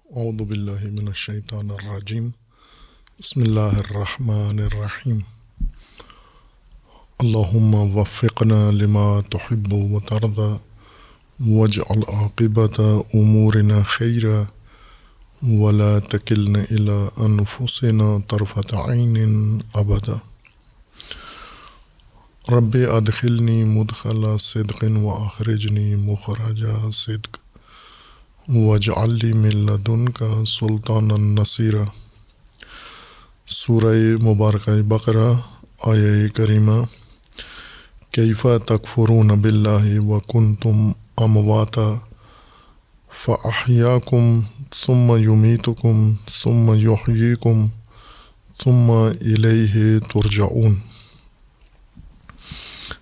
اعوذ باللہ من الشیطان الرجیم بسم اللہ الرحمن الرحیم اللہم وفقنا لما تحب وترضى واجعل عاقبت امورنا خیرا ولا تکلنا الى انفسنا طرفۃ عین ابدا رب ادخلنی مدخل صدق واخرجنی مخرج صدق واجعل لی من لدنک سلطانا نصیرا۔ سورہ مبارکہ بقرہ آیہ کریمہ کیف تکفرون باللہ وکنتم امواتا فاحیاکم ثم یمیتکم ثم یحییکم ثم الیہ ترجعون۔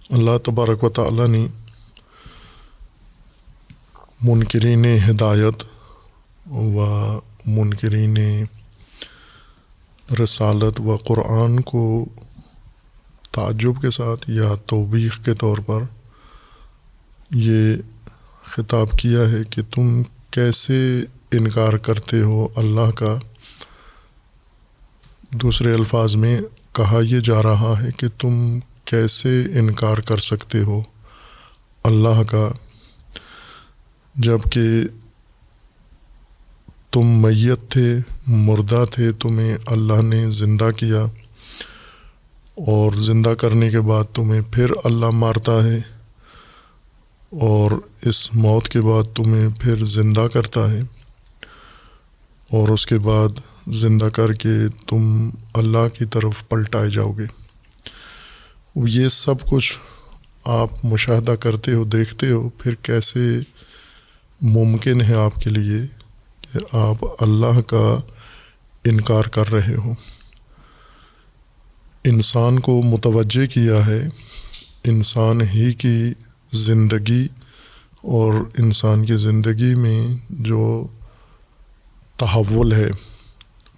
اللہ تبارک و تعالیٰ نے منکرین ہدایت و منکرین رسالت و قرآن کو تعجب کے ساتھ یا توبیخ کے طور پر یہ خطاب کیا ہے کہ تم کیسے انکار کرتے ہو اللہ کا۔ دوسرے الفاظ میں کہا یہ جا رہا ہے کہ تم کیسے انکار کر سکتے ہو اللہ کا جب کہ تم میت تھے، مردہ تھے، تمہیں اللہ نے زندہ کیا اور زندہ کرنے کے بعد تمہیں پھر اللہ مارتا ہے اور اس موت کے بعد تمہیں پھر زندہ کرتا ہے اور اس کے بعد زندہ کر کے تم اللہ کی طرف پلٹائے جاؤ گے۔ یہ سب کچھ آپ مشاہدہ کرتے ہو، دیکھتے ہو، پھر کیسے ممکن ہے آپ کے لیے کہ آپ اللہ کا انکار کر رہے ہو؟ انسان کو متوجہ کیا ہے انسان ہی کی زندگی اور انسان کی زندگی میں جو تحول ہے،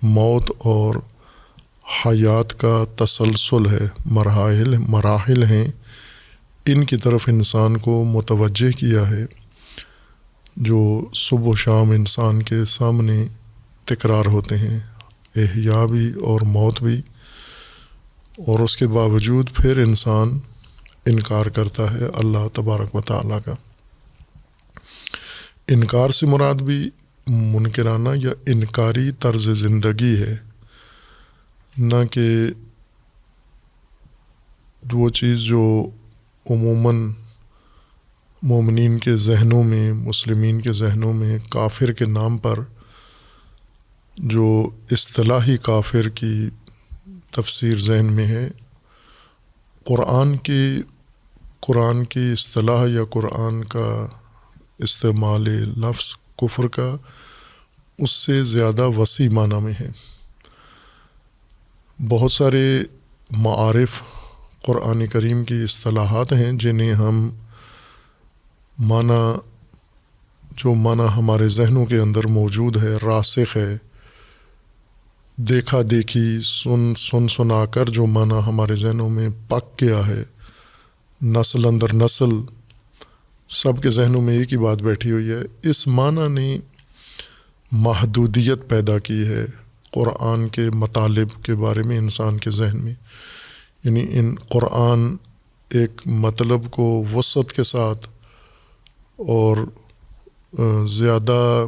موت اور حیات کا تسلسل ہے، مراحل ہیں، ان کی طرف انسان کو متوجہ کیا ہے جو صبح و شام انسان کے سامنے تکرار ہوتے ہیں، احیاء بھی اور موت بھی، اور اس کے باوجود پھر انسان انکار کرتا ہے اللہ تبارک و تعالیٰ کا۔ انکار سے مراد بھی منکرانہ یا انکاری طرز زندگی ہے، نہ کہ وہ چیز جو عموماً مومنین کے ذہنوں میں، مسلمین کے ذہنوں میں کافر کے نام پر جو اصطلاحی کافر کی تفسیر ذہن میں ہے، قرآن کی اصطلاح یا قرآن کا استعمال لفظ کفر کا اس سے زیادہ وسیع معنی میں ہے۔ بہت سارے معارف قرآن کریم کی اصطلاحات ہیں جنہیں ہم جو معنی ہمارے ذہنوں کے اندر موجود ہے، راسخ ہے، دیکھا دیکھی سنا کر جو معنی ہمارے ذہنوں میں پک گیا ہے، نسل اندر نسل سب کے ذہنوں میں ایک ہی بات بیٹھی ہوئی ہے، اس معنی نے محدودیت پیدا کی ہے قرآن کے مطالب کے بارے میں انسان کے ذہن میں۔ یعنی قرآن ایک مطلب کو وسعت کے ساتھ اور زیادہ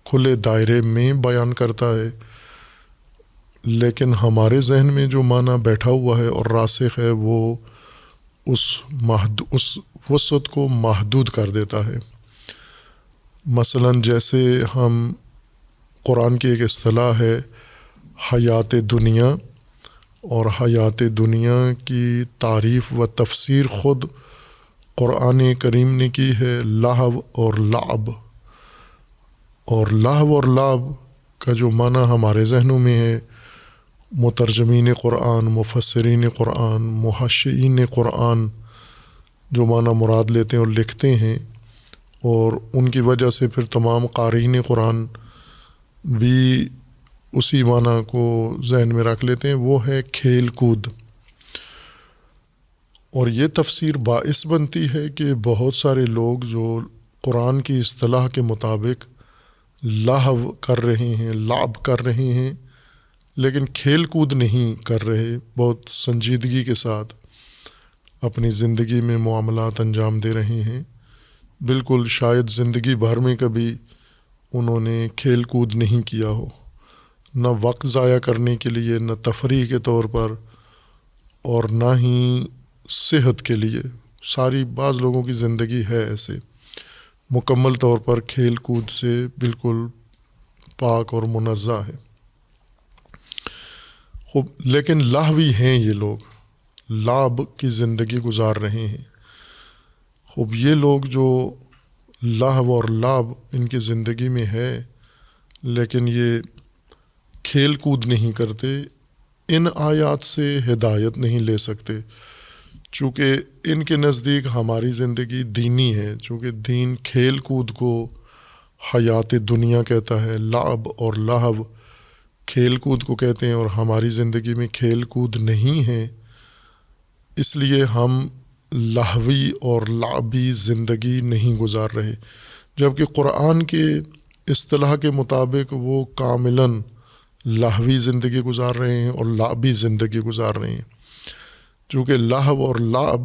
کھلے دائرے میں بیان کرتا ہے، لیکن ہمارے ذہن میں جو معنی بیٹھا ہوا ہے اور راسخ ہے وہ اس وسعت کو محدود کر دیتا ہے۔ مثلاً جیسے ہم قرآن کی ایک اصطلاح ہے حیات دنیا، اور حیات دنیا کی تعریف و تفسیر خود قرآن کریم نے کی ہے لہو اور لعب، اور لہو اور لعب کا جو معنی ہمارے ذہنوں میں ہے، مترجمین قرآن، مفسرین قرآن، محشئین قرآن جو معنی مراد لیتے ہیں اور لکھتے ہیں، اور ان کی وجہ سے پھر تمام قارئین قرآن بھی اسی معنی کو ذہن میں رکھ لیتے ہیں، وہ ہے کھیل کود۔ اور یہ تفسیر باعث بنتی ہے کہ بہت سارے لوگ جو قرآن کی اصطلاح کے مطابق لہو کر رہے ہیں، لعب کر رہے ہیں، لیکن کھیل کود نہیں کر رہے، بہت سنجیدگی کے ساتھ اپنی زندگی میں معاملات انجام دے رہے ہیں، بالکل شاید زندگی بھر میں کبھی انہوں نے کھیل کود نہیں کیا ہو، نہ وقت ضائع کرنے کے لیے، نہ تفریح کے طور پر، اور نہ ہی صحت کے لیے۔ بعض لوگوں کی زندگی ہے ایسے، مکمل طور پر کھیل کود سے بالکل پاک اور منزہ ہے۔ خوب، لیکن لاہوی ہیں یہ لوگ، لعب کی زندگی گزار رہے ہیں۔ خوب، یہ لوگ جو لہو اور لعب ان کی زندگی میں ہے، لیکن یہ کھیل کود نہیں کرتے، ان آیات سے ہدایت نہیں لے سکتے، چونکہ ان کے نزدیک ہماری زندگی دینی ہے، چونکہ دین کھیل کود کو حیات دنیا کہتا ہے، لعب اور لہو کھیل کود کو کہتے ہیں، اور ہماری زندگی میں کھیل کود نہیں ہے، اس لیے ہم لہوی اور لعبی زندگی نہیں گزار رہے، جبکہ قرآن کے اصطلاح کے مطابق وہ کاملاً لہوی زندگی گزار رہے ہیں اور لعبی زندگی گزار رہے ہیں، چونکہ لہو اور لعب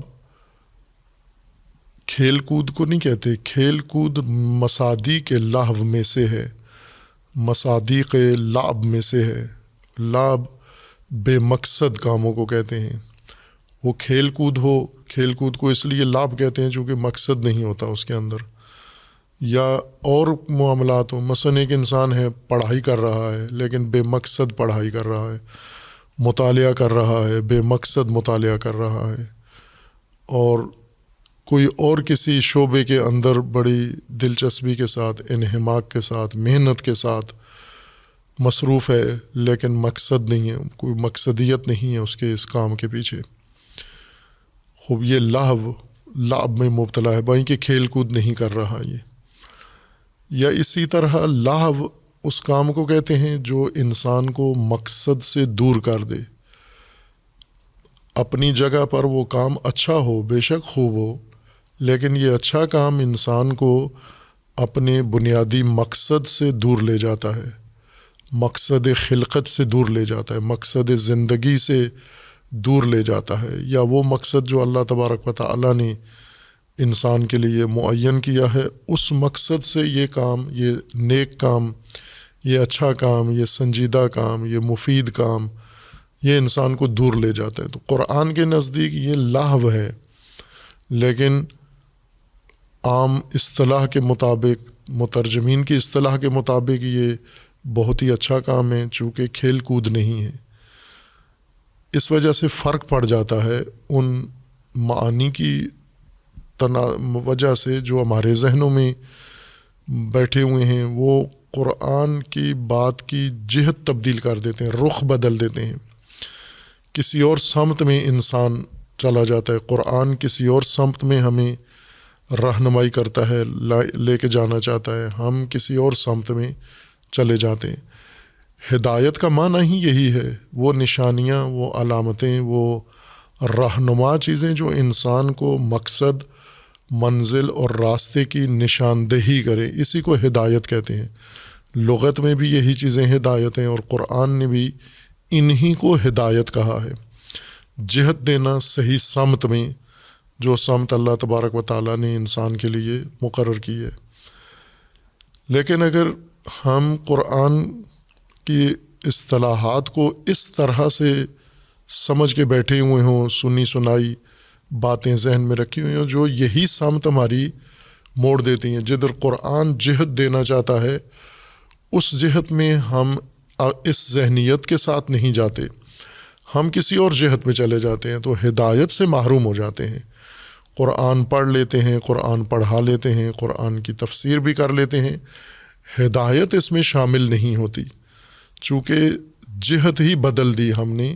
کھیل کود کو نہیں کہتے، کھیل کود مصادیق لہو میں سے ہے، مصادیق لعب میں سے ہے۔ لعب بے مقصد کاموں کو کہتے ہیں، وہ کھیل کود کو اس لیے لعب کہتے ہیں چونکہ مقصد نہیں ہوتا اس کے اندر، یا اور معاملات ہوں، مثلا ایک انسان ہے پڑھائی کر رہا ہے لیکن بے مقصد پڑھائی کر رہا ہے، مطالعہ کر رہا ہے، بے مقصد مطالعہ کر رہا ہے، اور کوئی اور کسی شعبے کے اندر بڑی دلچسپی کے ساتھ، انہماک کے ساتھ، محنت کے ساتھ مصروف ہے، لیکن مقصد نہیں ہے، کوئی مقصدیت نہیں ہے اس کے اس کام کے پیچھے۔ خوب، یہ لعب میں مبتلا ہے، باقی کہ کھیل کود نہیں کر رہا یہ۔ یا اسی طرح لہو اس کام کو کہتے ہیں جو انسان کو مقصد سے دور کر دے، اپنی جگہ پر وہ کام اچھا ہو، بے شک خوب ہو، لیکن یہ اچھا کام انسان کو اپنے بنیادی مقصد سے دور لے جاتا ہے، مقصد خلقت سے دور لے جاتا ہے، مقصد زندگی سے دور لے جاتا ہے، یا وہ مقصد جو اللہ تبارک و تعالیٰ نے انسان کے لیے معین کیا ہے، اس مقصد سے یہ کام، یہ نیک کام، یہ اچھا کام، یہ سنجیدہ کام، یہ مفید کام، یہ انسان کو دور لے جاتا ہے۔ تو قرآن کے نزدیک یہ لہو ہے، لیکن عام اصطلاح کے مطابق، مترجمین کی اصطلاح کے مطابق یہ بہت ہی اچھا کام ہے، چونکہ کھیل کود نہیں ہے۔ اس وجہ سے فرق پڑ جاتا ہے ان معانی کی وجہ سے جو ہمارے ذہنوں میں بیٹھے ہوئے ہیں، وہ قرآن کی بات کی جہت تبدیل کر دیتے ہیں، رخ بدل دیتے ہیں، کسی اور سمت میں انسان چلا جاتا ہے، قرآن کسی اور سمت میں ہمیں رہنمائی کرتا ہے، لے کے جانا چاہتا ہے، ہم کسی اور سمت میں چلے جاتے ہیں۔ ہدایت کا معنی ہی یہی ہے، وہ نشانیاں، وہ علامتیں، وہ رہنما چیزیں جو انسان کو مقصد، منزل اور راستے کی نشاندہی کرے، اسی کو ہدایت کہتے ہیں۔ لغت میں بھی یہی چیزیں ہدایت ہیں، اور قرآن نے بھی انہی کو ہدایت کہا ہے، جہت دینا صحیح سمت میں، جو سمت اللہ تبارک و تعالیٰ نے انسان کے لیے مقرر کی ہے۔ لیکن اگر ہم قرآن کی اصطلاحات کو اس طرح سے سمجھ کے بیٹھے ہوئے ہوں، سنی سنائی باتیں ذہن میں رکھی ہوئی ہوں جو یہی سمت ہماری موڑ دیتی ہیں، جدھر قرآن جہت دینا چاہتا ہے اس جہت میں ہم اس ذہنیت کے ساتھ نہیں جاتے، ہم کسی اور جہت میں چلے جاتے ہیں، تو ہدایت سے محروم ہو جاتے ہیں۔ قرآن پڑھ لیتے ہیں، قرآن پڑھا لیتے ہیں، قرآن کی تفسیر بھی کر لیتے ہیں، ہدایت اس میں شامل نہیں ہوتی، چونکہ جہت ہی بدل دی ہم نے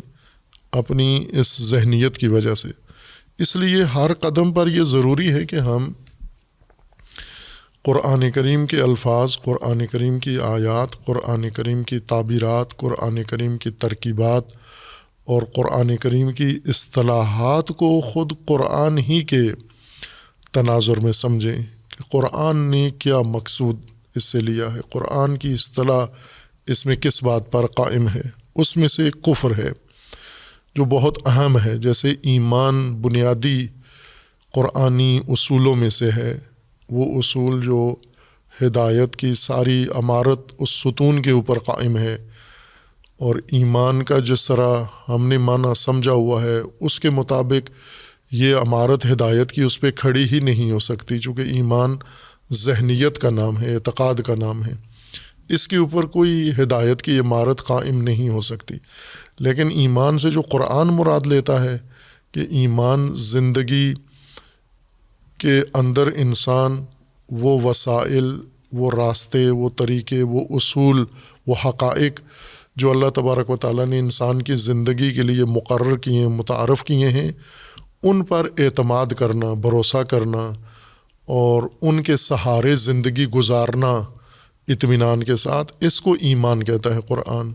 اپنی اس ذہنیت کی وجہ سے۔ اس لیے ہر قدم پر یہ ضروری ہے کہ ہم قرآن کریم کے الفاظ، قرآن کریم کی آیات، قرآن کریم کی تعبیرات، قرآن کریم کی ترکیبات اور قرآن کریم کی اصطلاحات کو خود قرآن ہی کے تناظر میں سمجھیں کہ قرآن نے کیا مقصود اس سے لیا ہے، قرآن کی اصطلاح اس میں کس بات پر قائم ہے، اس میں سے کفر ہے جو بہت اہم ہے۔ جیسے ایمان بنیادی قرآنی اصولوں میں سے ہے، وہ اصول جو ہدایت کی ساری عمارت اس ستون کے اوپر قائم ہے، اور ایمان کا جس طرح ہم نے معنی سمجھا ہوا ہے اس کے مطابق یہ عمارت ہدایت کی اس پہ کھڑی ہی نہیں ہو سکتی، چونکہ ایمان ذہنیت کا نام ہے، اعتقاد کا نام ہے، اس کے اوپر کوئی ہدایت کی عمارت قائم نہیں ہو سکتی۔ لیکن ایمان سے جو قرآن مراد لیتا ہے کہ ایمان زندگی کے اندر انسان وہ وسائل، وہ راستے، وہ طریقے، وہ اصول، وہ حقائق جو اللہ تبارک و تعالیٰ نے انسان کی زندگی کے لیے مقرر کیے ہیں، متعارف کیے ہیں، ان پر اعتماد کرنا، بھروسہ کرنا اور ان کے سہارے زندگی گزارنا اطمینان کے ساتھ، اس کو ایمان کہتا ہے قرآن۔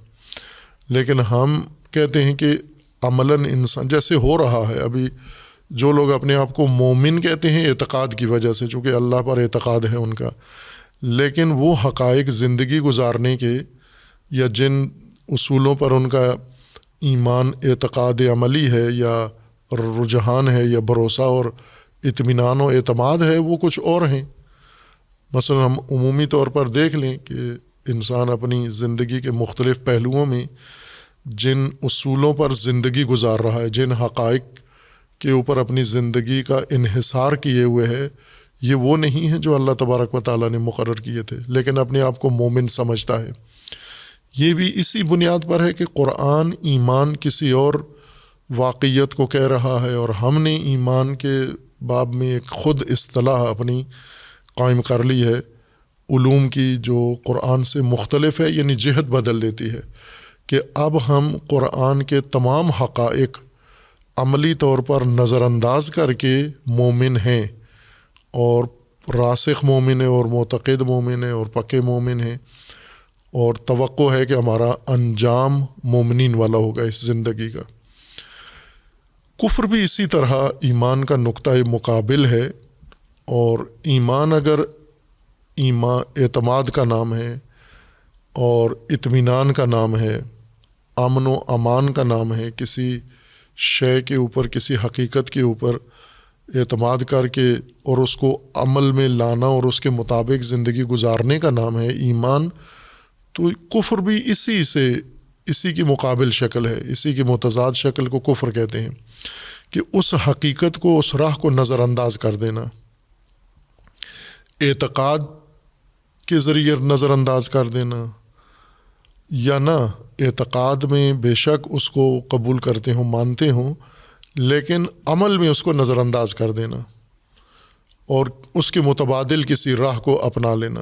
لیکن ہم کہتے ہیں کہ عملاً انسان جیسے ہو رہا ہے ابھی، جو لوگ اپنے آپ کو مومن کہتے ہیں اعتقاد کی وجہ سے، چونکہ اللہ پر اعتقاد ہے ان کا، لیکن وہ حقائق زندگی گزارنے کے یا جن اصولوں پر ان کا ایمان اعتقاد عملی ہے یا رجحان ہے یا بھروسہ اور اطمینان و اعتماد ہے، وہ کچھ اور ہیں۔ مثلا ہم عمومی طور پر دیکھ لیں کہ انسان اپنی زندگی کے مختلف پہلوؤں میں جن اصولوں پر زندگی گزار رہا ہے، جن حقائق کے اوپر اپنی زندگی کا انحصار کیے ہوئے ہے، یہ وہ نہیں ہے جو اللہ تبارک و تعالیٰ نے مقرر کیے تھے، لیکن اپنے آپ کو مومن سمجھتا ہے۔ یہ بھی اسی بنیاد پر ہے کہ قرآن ایمان کسی اور واقعیت کو کہہ رہا ہے، اور ہم نے ایمان کے باب میں ایک خود اصطلاح اپنی قائم کر لی ہے علوم کی، جو قرآن سے مختلف ہے، یعنی جہت بدل دیتی ہے کہ اب ہم قرآن کے تمام حقائق عملی طور پر نظر انداز کر کے مومن ہیں، اور راسخ مومن ہے، اور معتقد مومن ہے، اور پکے مومن ہیں، اور توقع ہے کہ ہمارا انجام مومنین والا ہوگا اس زندگی کا۔ کفر بھی اسی طرح ایمان کا نقطۂ مقابل ہے، اور ایمان اگر اعتماد کا نام ہے اور اطمینان کا نام ہے، امن و امان کا نام ہے، کسی شے کے اوپر، کسی حقیقت کے اوپر اعتماد کر کے اور اس کو عمل میں لانا اور اس کے مطابق زندگی گزارنے کا نام ہے ایمان، تو کفر بھی اسی کی مقابل شکل ہے، اسی کی متضاد شکل کو کفر کہتے ہیں، کہ اس حقیقت کو، اس راہ کو نظر انداز کر دینا، اعتقاد کے ذریعے نظر انداز کر دینا، یا نہ اعتقاد میں بے شک اس کو قبول کرتے ہوں، مانتے ہوں، لیکن عمل میں اس کو نظر انداز کر دینا اور اس کے متبادل کسی راہ کو اپنا لینا۔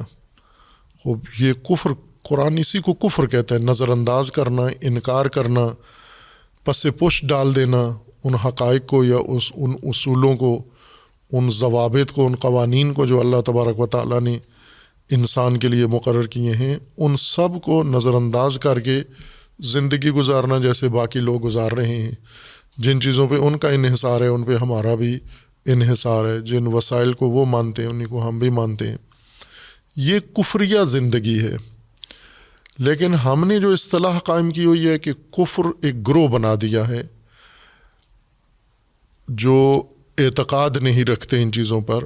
یہ کفر، قرآن اسی کو کفر کہتا ہے، نظر انداز کرنا، انکار کرنا، پس پش ڈال دینا ان حقائق کو یا ان اصولوں کو، ان ضوابط کو، ان قوانین کو جو اللہ تبارک و تعالیٰ نے انسان کے لیے مقرر کیے ہیں، ان سب کو نظر انداز کر کے زندگی گزارنا جیسے باقی لوگ گزار رہے ہیں۔ جن چیزوں پہ ان کا انحصار ہے ان پہ ہمارا بھی انحصار ہے، جن وسائل کو وہ مانتے ہیں انہیں کو ہم بھی مانتے ہیں۔ یہ کفریہ زندگی ہے۔ لیکن ہم نے جو اصطلاح قائم کی ہوئی ہے کہ کفر ایک گروہ بنا دیا ہے جو اعتقاد نہیں رکھتے ان چیزوں پر،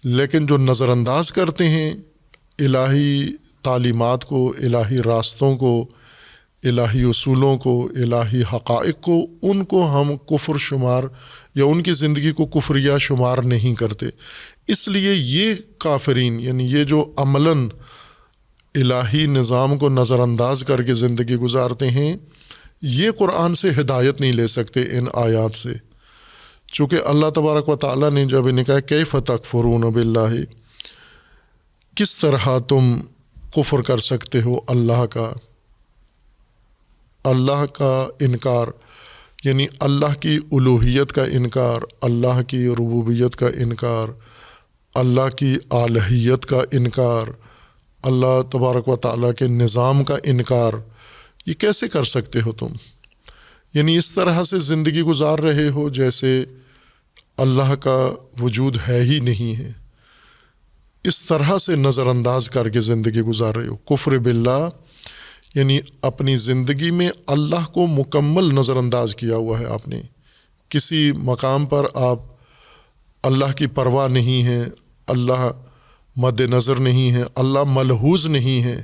لیکن جو نظر انداز کرتے ہیں الہی تعلیمات کو، الہی راستوں کو، الہی اصولوں کو، الہی حقائق کو، ان کو ہم کفر شمار یا ان کی زندگی کو کفریہ شمار نہیں کرتے۔ اس لیے یہ کافرین، یعنی یہ جو عملاً الہی نظام کو نظر انداز کر کے زندگی گزارتے ہیں، یہ قرآن سے ہدایت نہیں لے سکتے ان آیات سے، چونکہ اللہ تبارک و تعالیٰ نے جب انہیں کہا کیف تکفرون باللہ، کس طرح تم کفر کر سکتے ہو اللہ کا انکار، یعنی اللہ کی الوہیت کا انکار، اللہ کی ربوبیت کا انکار، اللہ کی الہیت کا انکار، اللہ تبارک و تعالیٰ کے نظام کا انکار، یہ کیسے کر سکتے ہو تم؟ یعنی اس طرح سے زندگی گزار رہے ہو جیسے اللہ کا وجود ہے ہی نہیں ہے، اس طرح سے نظر انداز کر کے زندگی گزار رہے ہو. کفر باللہ یعنی اپنی زندگی میں اللہ کو مکمل نظر انداز کیا ہوا ہے آپ نے. کسی مقام پر آپ اللہ کی پرواہ نہیں ہے، اللہ مد نظر نہیں ہے، اللہ ملحوظ نہیں ہے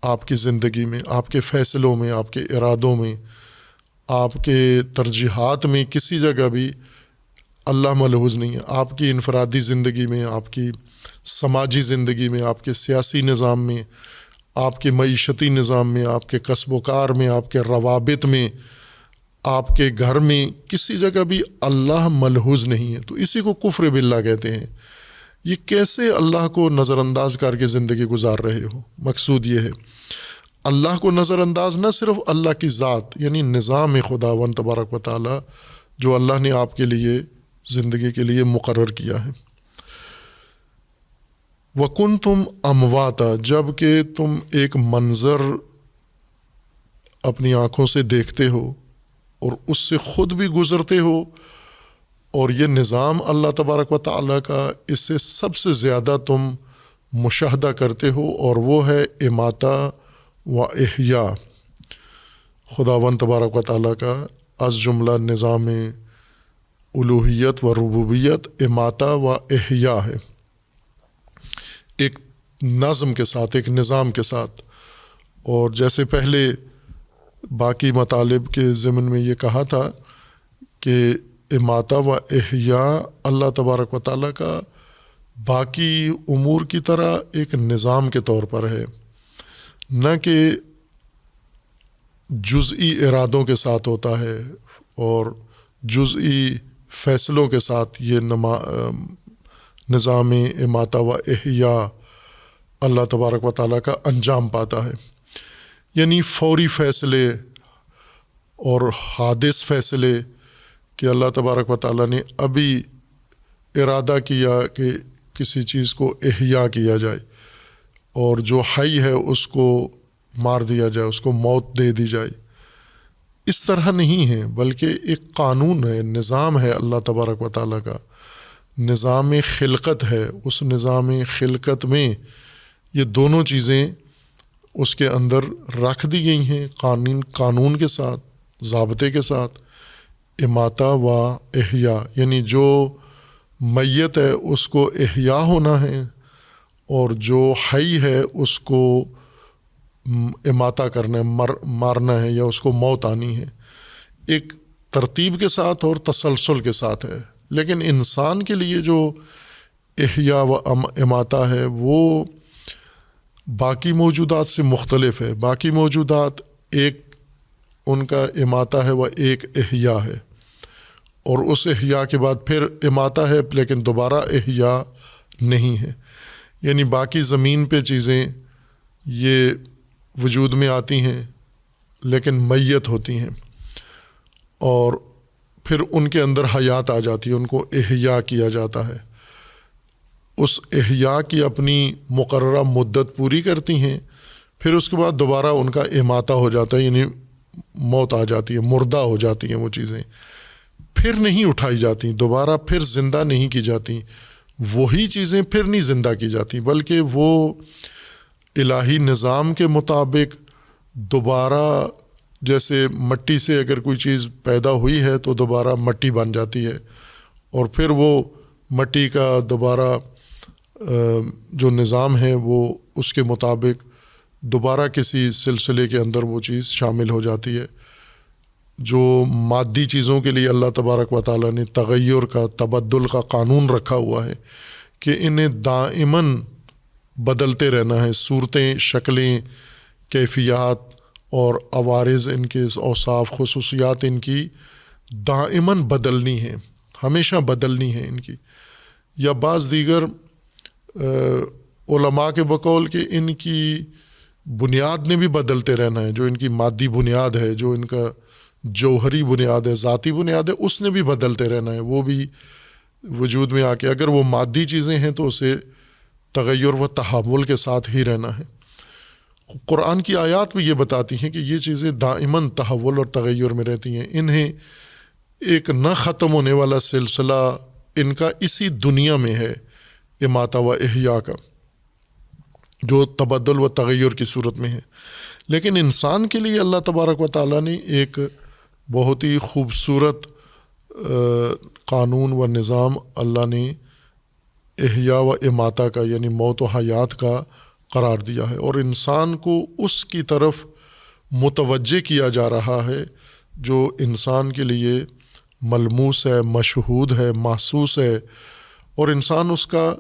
آپ کی زندگی میں، آپ کے فیصلوں میں، آپ کے ارادوں میں، آپ کے ترجیحات میں. کسی جگہ بھی اللہ ملحوظ نہیں ہے. آپ کی انفرادی زندگی میں، آپ کی سماجی زندگی میں، آپ کے سیاسی نظام میں، آپ کے معیشتی نظام میں، آپ کے کسب و کار میں، آپ کے روابط میں، آپ کے گھر میں، کسی جگہ بھی اللہ ملحوظ نہیں ہے. تو اسی کو کفر باللہ کہتے ہیں. یہ کیسے اللہ کو نظر انداز کر کے زندگی گزار رہے ہو؟ مقصود یہ ہے اللہ کو نظر انداز نہ صرف اللہ کی ذات یعنی نظام خداوند تبارک و تعالی جو اللہ نے آپ کے لیے زندگی کے لیے مقرر کیا ہے. وَكُنْتُمْ أَمْوَاتًا، جب کہ تم ایک منظر اپنی آنکھوں سے دیکھتے ہو اور اس سے خود بھی گزرتے ہو، اور یہ نظام اللہ تبارک و تعالیٰ کا اس سے سب سے زیادہ تم مشاہدہ کرتے ہو، اور وہ ہے اماتہ و احیاء. خداوند تبارک و تعالیٰ کا از جملہ نظام الوہیت و ربوبیت اماتہ و احیاء ہے، ایک نظم کے ساتھ، ایک نظام کے ساتھ. اور جیسے پہلے باقی مطالب کے ضمن میں یہ کہا تھا کہ اماتہ و احیاء اللہ تبارک و تعالیٰ کا باقی امور کی طرح ایک نظام کے طور پر ہے، نہ کہ جزئی ارادوں کے ساتھ ہوتا ہے اور جزئی فیصلوں کے ساتھ. یہ نظام اماتہ و احیاء اللہ تبارک و تعالیٰ کا انجام پاتا ہے. یعنی فوری فیصلے اور حادث فیصلے کہ اللہ تبارک و تعالیٰ نے ابھی ارادہ کیا کہ کسی چیز کو احیاء کیا جائے اور جو حی ہے اس کو مار دیا جائے، اس کو موت دے دی جائے. اس طرح نہیں ہے، بلکہ ایک قانون ہے، نظام ہے اللہ تبارک و تعالیٰ کا، نظام خلقت ہے. اس نظام خلقت میں یہ دونوں چیزیں اس کے اندر رکھ دی گئی ہیں، قانون کے ساتھ، ضابطے کے ساتھ. اماتہ و احیاء یعنی جو میت ہے اس کو احیاء ہونا ہے، اور جو حی ہے اس کو اماتہ کرنا ہے، مارنا ہے یا اس کو موت آنی ہے. ایک ترتیب کے ساتھ اور تسلسل کے ساتھ ہے. لیکن انسان کے لیے جو احیاء و اماتہ ہے وہ باقی موجودات سے مختلف ہے. باقی موجودات ایک ان کا اماتہ ہے، وہ ایک احیاء ہے، اور اس احیاء کے بعد پھر اماتہ ہے لیکن دوبارہ احیاء نہیں ہے. یعنی باقی زمین پہ چیزیں یہ وجود میں آتی ہیں لیکن میت ہوتی ہیں، اور پھر ان کے اندر حیات آ جاتی ہے، ان کو احیاء کیا جاتا ہے. اس احیاء کی اپنی مقررہ مدت پوری کرتی ہیں، پھر اس کے بعد دوبارہ ان کا اماتہ ہو جاتا ہے، یعنی موت آ جاتی ہے، مردہ ہو جاتی ہیں وہ چیزیں، پھر نہیں اٹھائی جاتی، دوبارہ پھر زندہ نہیں کی جاتی. وہی چیزیں پھر نہیں زندہ کی جاتی، بلکہ وہ الہی نظام کے مطابق دوبارہ، جیسے مٹی سے اگر کوئی چیز پیدا ہوئی ہے تو دوبارہ مٹی بن جاتی ہے، اور پھر وہ مٹی کا دوبارہ جو نظام ہے وہ اس کے مطابق دوبارہ کسی سلسلے کے اندر وہ چیز شامل ہو جاتی ہے. جو مادی چیزوں کے لیے اللہ تبارک و تعالیٰ نے تغیر کا، تبدل کا قانون رکھا ہوا ہے کہ انہیں دائماً بدلتے رہنا ہے، صورتیں، شکلیں، کیفیات اور عوارض ان کے اوصاف، خصوصیات ان کی دائماً بدلنی ہیں، ہمیشہ بدلنی ہے ان کی. یا بعض دیگر علماء کے بقول کہ ان کی بنیاد نے بھی بدلتے رہنا ہے، جو ان کی مادی بنیاد ہے، جو ان کا جوہری بنیاد ہے، ذاتی بنیاد ہے، اس نے بھی بدلتے رہنا ہے، وہ بھی وجود میں آ کے اگر وہ مادی چیزیں ہیں تو اسے تغیر و تحمل کے ساتھ ہی رہنا ہے. قرآن کی آیات بھی یہ بتاتی ہیں کہ یہ چیزیں دائماً تحول اور تغیر میں رہتی ہیں. انہیں ایک نہ ختم ہونے والا سلسلہ ان کا اسی دنیا میں ہے اماتہ و احیاء کا، جو تبدل و تغیر کی صورت میں ہے۔ لیکن انسان کے لیے اللہ تبارک و تعالیٰ نے ایک بہت ہی خوبصورت قانون و نظام اللہ نے احیاء و اماتہ کا، یعنی موت و حیات کا قرار دیا ہے، اور انسان کو اس کی طرف متوجہ کیا جا رہا ہے جو انسان کے لیے ملموس ہے، مشہود ہے، محسوس ہے، اور انسان اس کا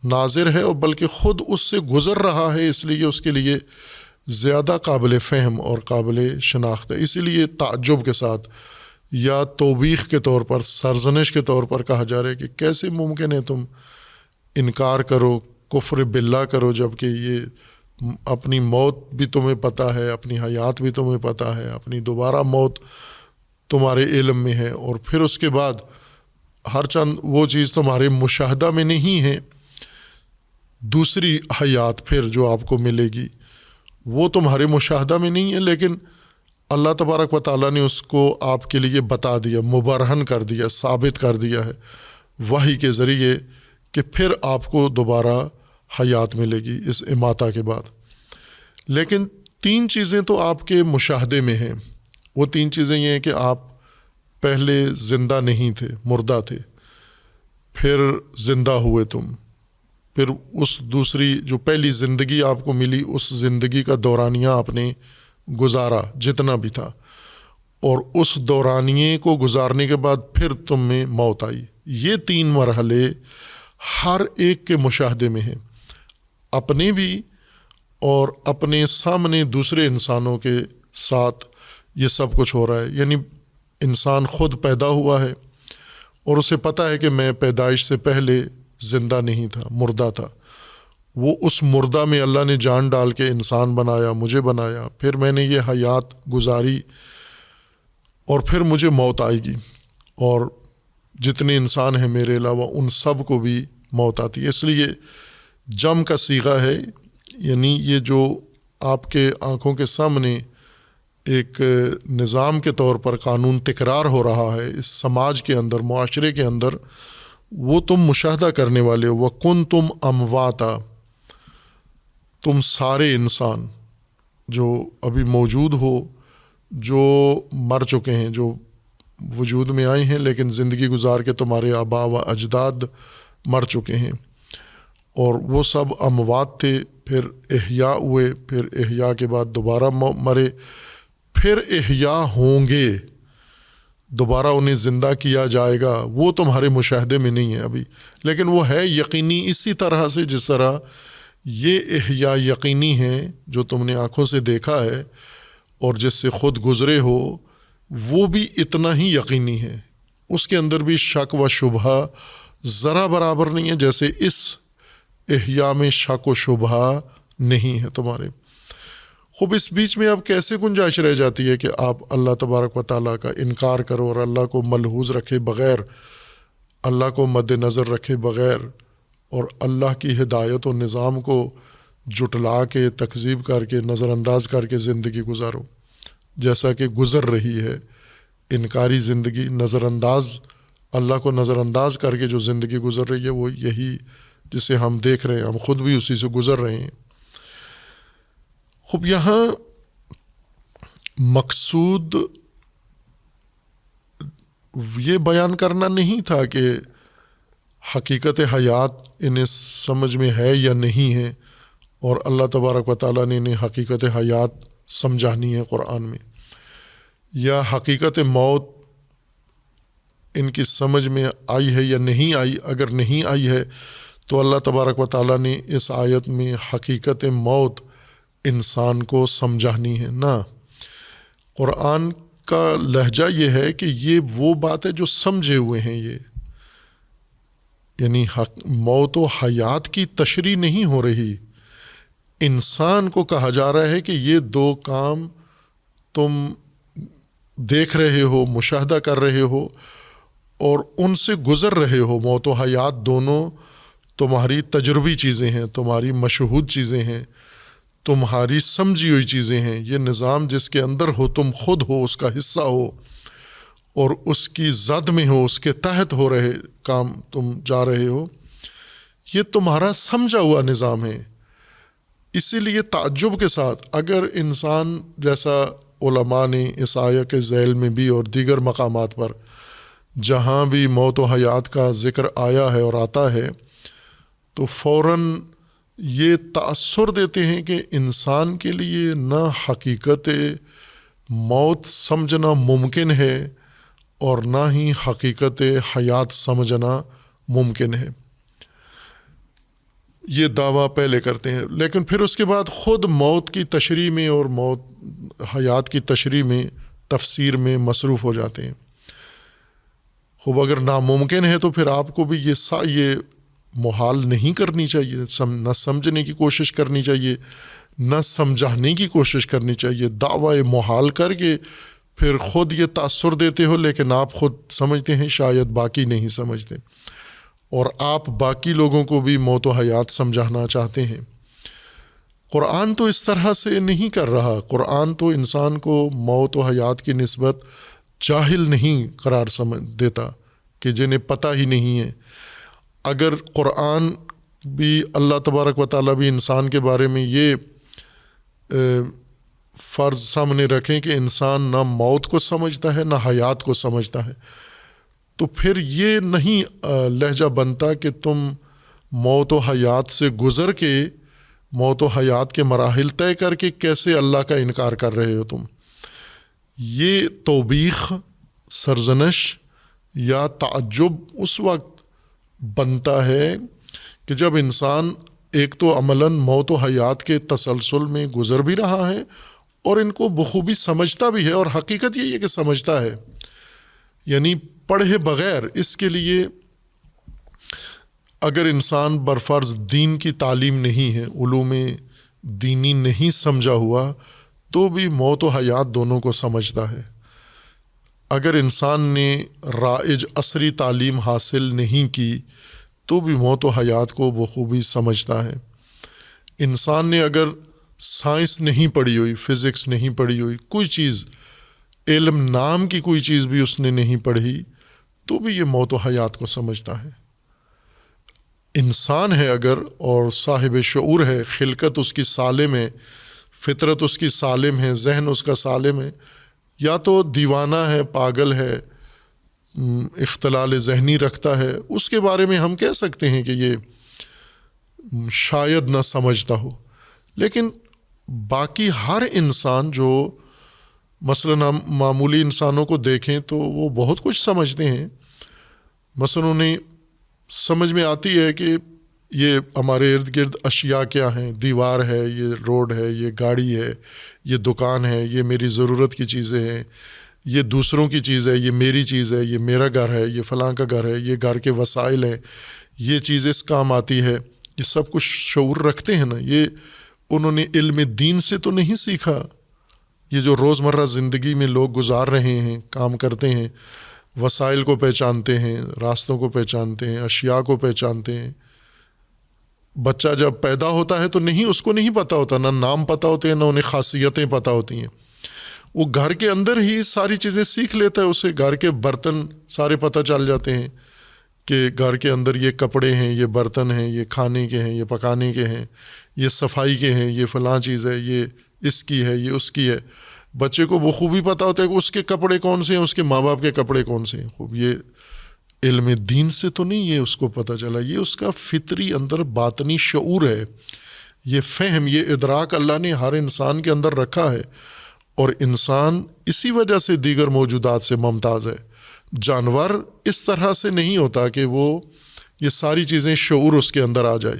ناظر ہے، اور بلکہ خود اس سے گزر رہا ہے، اس لیے اس کے لیے زیادہ قابل فہم اور قابل شناخت ہے۔ اسی لیے تعجب کے ساتھ یا توبیخ کے طور پر، سرزنش کے طور پر کہا جا رہا ہے کہ کیسے ممکن ہے تم انکار کرو، کفر باللہ کرو، جب کہ یہ اپنی موت بھی تمہیں پتہ ہے، اپنی حیات بھی تمہیں پتہ ہے، اپنی دوبارہ موت تمہارے علم میں ہے، اور پھر اس کے بعد ہر چند وہ چیز تمہارے مشاہدہ میں نہیں ہے، دوسری حیات پھر جو آپ کو ملے گی وہ تمہارے مشاہدہ میں نہیں ہے، لیکن اللہ تبارک و تعالیٰ نے اس کو آپ کے لیے بتا دیا، مبرہن کر دیا، ثابت کر دیا ہے وحی کے ذریعے کہ پھر آپ کو دوبارہ حیات ملے گی اس اماتہ کے بعد۔ لیکن 3 چیزیں تو آپ کے مشاہدے میں ہیں۔ وہ 3 چیزیں یہ ہیں کہ آپ پہلے زندہ نہیں تھے، مردہ تھے، پھر زندہ ہوئے تم، پھر اس دوسری جو پہلی زندگی آپ کو ملی، اس زندگی کا دورانیہ آپ نے گزارا جتنا بھی تھا، اور اس دورانیے کو گزارنے کے بعد پھر تم میں موت آئی۔ یہ 3 مرحلے ہر ایک کے مشاہدے میں ہیں، اپنے بھی اور اپنے سامنے دوسرے انسانوں کے ساتھ یہ سب کچھ ہو رہا ہے۔ یعنی انسان خود پیدا ہوا ہے اور اسے پتہ ہے کہ میں پیدائش سے پہلے زندہ نہیں تھا، مردہ تھا، وہ اس مردہ میں اللہ نے جان ڈال کے انسان بنایا، مجھے بنایا، پھر میں نے یہ حیات گزاری اور پھر مجھے موت آئے گی، اور جتنے انسان ہیں میرے علاوہ ان سب کو بھی موت آتی ہے۔ اس لیے جم کا صیغہ ہے، یعنی یہ جو آپ کے آنکھوں کے سامنے ایک نظام کے طور پر قانون تکرار ہو رہا ہے اس سماج کے اندر، معاشرے کے اندر، وہ تم مشاہدہ کرنے والے ہو۔ وَكُنْتُمْ أَمْوَاتًا، تم سارے انسان جو ابھی موجود ہو، جو مر چکے ہیں، جو وجود میں آئے ہیں لیکن زندگی گزار کے تمہارے آباء و اجداد مر چکے ہیں، اور وہ سب اموات تھے، پھر احیاء ہوئے، پھر احیاء کے بعد دوبارہ مرے، پھر احیاء ہوں گے، دوبارہ انہیں زندہ کیا جائے گا۔ وہ تمہارے مشاہدے میں نہیں ہے ابھی، لیکن وہ ہے یقینی، اسی طرح سے جس طرح یہ احیاء یقینی ہے جو تم نے آنکھوں سے دیکھا ہے اور جس سے خود گزرے ہو، وہ بھی اتنا ہی یقینی ہے، اس کے اندر بھی شک و شبہ ذرا برابر نہیں ہے جیسے اس احیاء میں شک و شبہ نہیں ہے تمہارے۔ خوب اس بیچ میں اب کیسے گنجائش رہ جاتی ہے کہ آپ اللہ تبارک و تعالیٰ کا انکار کرو اور اللہ کو ملحوظ رکھے بغیر، اللہ کو مد نظر رکھے بغیر، اور اللہ کی ہدایت و نظام کو جٹلا کے، تکذیب کر کے، نظر انداز کر کے زندگی گزارو، جیسا کہ گزر رہی ہے انکاری زندگی، نظر انداز، اللہ کو نظر انداز کر کے جو زندگی گزر رہی ہے وہ یہی جسے ہم دیکھ رہے ہیں، ہم خود بھی اسی سے گزر رہے ہیں۔ خوب یہاں مقصود یہ بیان کرنا نہیں تھا کہ حقیقت حیات انہیں سمجھ میں ہے یا نہیں ہے، اور اللہ تبارک و تعالیٰ نے انہیں حقیقت حیات سمجھانی ہے قرآن میں، یا حقیقت موت ان کی سمجھ میں آئی ہے یا نہیں آئی۔ اگر نہیں آئی ہے تو اللہ تبارک و تعالیٰ نے اس آیت میں حقیقت موت انسان کو سمجھانی ہے نا۔ قرآن کا لہجہ یہ ہے کہ یہ وہ بات ہے جو سمجھے ہوئے ہیں، یہ یعنی موت و حیات کی تشریح نہیں ہو رہی، انسان کو کہا جا رہا ہے کہ یہ 2 کام تم دیکھ رہے ہو، مشاہدہ کر رہے ہو اور ان سے گزر رہے ہو۔ موت و حیات دونوں تمہاری تجربی چیزیں ہیں، تمہاری مشہود چیزیں ہیں، تمہاری سمجھی ہوئی چیزیں ہیں۔ یہ نظام جس کے اندر ہو، تم خود ہو، اس کا حصہ ہو اور اس کی زد میں ہو، اس کے تحت ہو رہے کام تم جا رہے ہو، یہ تمہارا سمجھا ہوا نظام ہے. اسی لیے تعجب کے ساتھ اگر انسان جیسا علماء نے اس آیت کے ذیل میں بھی اور دیگر مقامات پر جہاں بھی موت و حیات کا ذکر آیا ہے اور آتا ہے تو فوراً یہ تأثر دیتے ہیں کہ انسان کے لیے نہ حقیقت موت سمجھنا ممکن ہے اور نہ ہی حقیقت حیات سمجھنا ممکن ہے. یہ دعویٰ پہلے کرتے ہیں، لیکن پھر اس کے بعد خود موت کی تشریح میں اور موت حیات کی تشریح میں تفسیر میں مصروف ہو جاتے ہیں. خوب اگر ناممکن ہے تو پھر آپ کو بھی یہ محال نہیں کرنی چاہیے، نہ سمجھنے کی کوشش کرنی چاہیے نہ سمجھانے کی کوشش کرنی چاہیے. دعوی محال کر کے پھر خود یہ تأثر دیتے ہو، لیکن آپ خود سمجھتے ہیں، شاید باقی نہیں سمجھتے، اور آپ باقی لوگوں کو بھی موت و حیات سمجھانا چاہتے ہیں. قرآن تو اس طرح سے نہیں کر رہا. قرآن تو انسان کو موت و حیات کی نسبت جاہل نہیں قرار دیتا کہ جنہیں پتہ ہی نہیں ہے. اگر قرآن بھی اللہ تبارک و تعالیٰ بھی انسان کے بارے میں یہ فرض سامنے رکھیں کہ انسان نہ موت کو سمجھتا ہے نہ حیات کو سمجھتا ہے، تو پھر یہ نہیں لہجہ بنتا کہ تم موت و حیات سے گزر کے موت و حیات کے مراحل طے کر کے کیسے اللہ کا انکار کر رہے ہو تم. یہ توبیخ، سرزنش یا تعجب اس وقت بنتا ہے کہ جب انسان ایک تو عملاً موت و حیات کے تسلسل میں گزر بھی رہا ہے اور ان کو بخوبی سمجھتا بھی ہے، اور حقیقت یہ ہے کہ سمجھتا ہے، یعنی پڑھے بغیر. اس کے لیے اگر انسان برفرض دین کی تعلیم نہیں ہے، علوم دینی نہیں سمجھا ہوا، تو بھی موت و حیات دونوں کو سمجھتا ہے. اگر انسان نے رائج عصری تعلیم حاصل نہیں کی تو بھی موت و حیات کو بخوبی سمجھتا ہے. انسان نے اگر سائنس نہیں پڑھی ہوئی، فزکس نہیں پڑھی ہوئی، کوئی چیز علم نام کی کوئی چیز بھی اس نے نہیں پڑھی، تو بھی یہ موت و حیات کو سمجھتا ہے. انسان ہے اگر اور صاحب شعور ہے، خلقت اس کی سالم ہے، فطرت اس کی سالم ہے، ذہن اس کا سالم ہے، یا تو دیوانہ ہے، پاگل ہے، اختلال ذہنی رکھتا ہے، اس کے بارے میں ہم کہہ سکتے ہیں کہ یہ شاید نہ سمجھتا ہو. لیکن باقی ہر انسان جو مثلاً ہم معمولی انسانوں کو دیکھیں تو وہ بہت کچھ سمجھتے ہیں. مثلاً انہیں سمجھ میں آتی ہے کہ یہ ہمارے ارد گرد اشیاء کیا ہیں، دیوار ہے، یہ روڈ ہے، یہ گاڑی ہے، یہ دکان ہے، یہ میری ضرورت کی چیزیں ہیں، یہ دوسروں کی چیز ہے، یہ میری چیز ہے، یہ میرا گھر ہے، یہ فلاں کا گھر ہے، یہ گھر کے وسائل ہیں، یہ چیز اس کام آتی ہے. یہ سب کچھ شعور رکھتے ہیں نا. یہ انہوں نے علم دین سے تو نہیں سیکھا. یہ جو روزمرہ زندگی میں لوگ گزار رہے ہیں، کام کرتے ہیں، وسائل کو پہچانتے ہیں، راستوں کو پہچانتے ہیں، اشیاء کو پہچانتے ہیں. بچہ جب پیدا ہوتا ہے تو اس کو نہیں پتہ ہوتا، نہ نام پتہ ہوتے ہیں، نہ انہیں خاصیتیں پتہ ہوتی ہیں. وہ گھر کے اندر ہی ساری چیزیں سیکھ لیتا ہے. اسے گھر کے برتن سارے پتہ چل جاتے ہیں کہ گھر کے اندر یہ کپڑے ہیں، یہ برتن ہیں، یہ کھانے کے ہیں، یہ پکانے کے ہیں، یہ صفائی کے ہیں، یہ فلاں چیز ہے، یہ اس کی ہے، یہ اس کی ہے. بچے کو بخوبی پتہ ہوتا ہے کہ اس کے کپڑے کون سے ہیں، اس کے ماں باپ کے کپڑے کون سے ہیں. خوب یہ علم دین سے تو نہیں یہ اس کو پتہ چلا. یہ اس کا فطری اندر باطنی شعور ہے. یہ فہم، یہ ادراک اللہ نے ہر انسان کے اندر رکھا ہے، اور انسان اسی وجہ سے دیگر موجودات سے ممتاز ہے. جانور اس طرح سے نہیں ہوتا کہ وہ یہ ساری چیزیں شعور اس کے اندر آ جائے.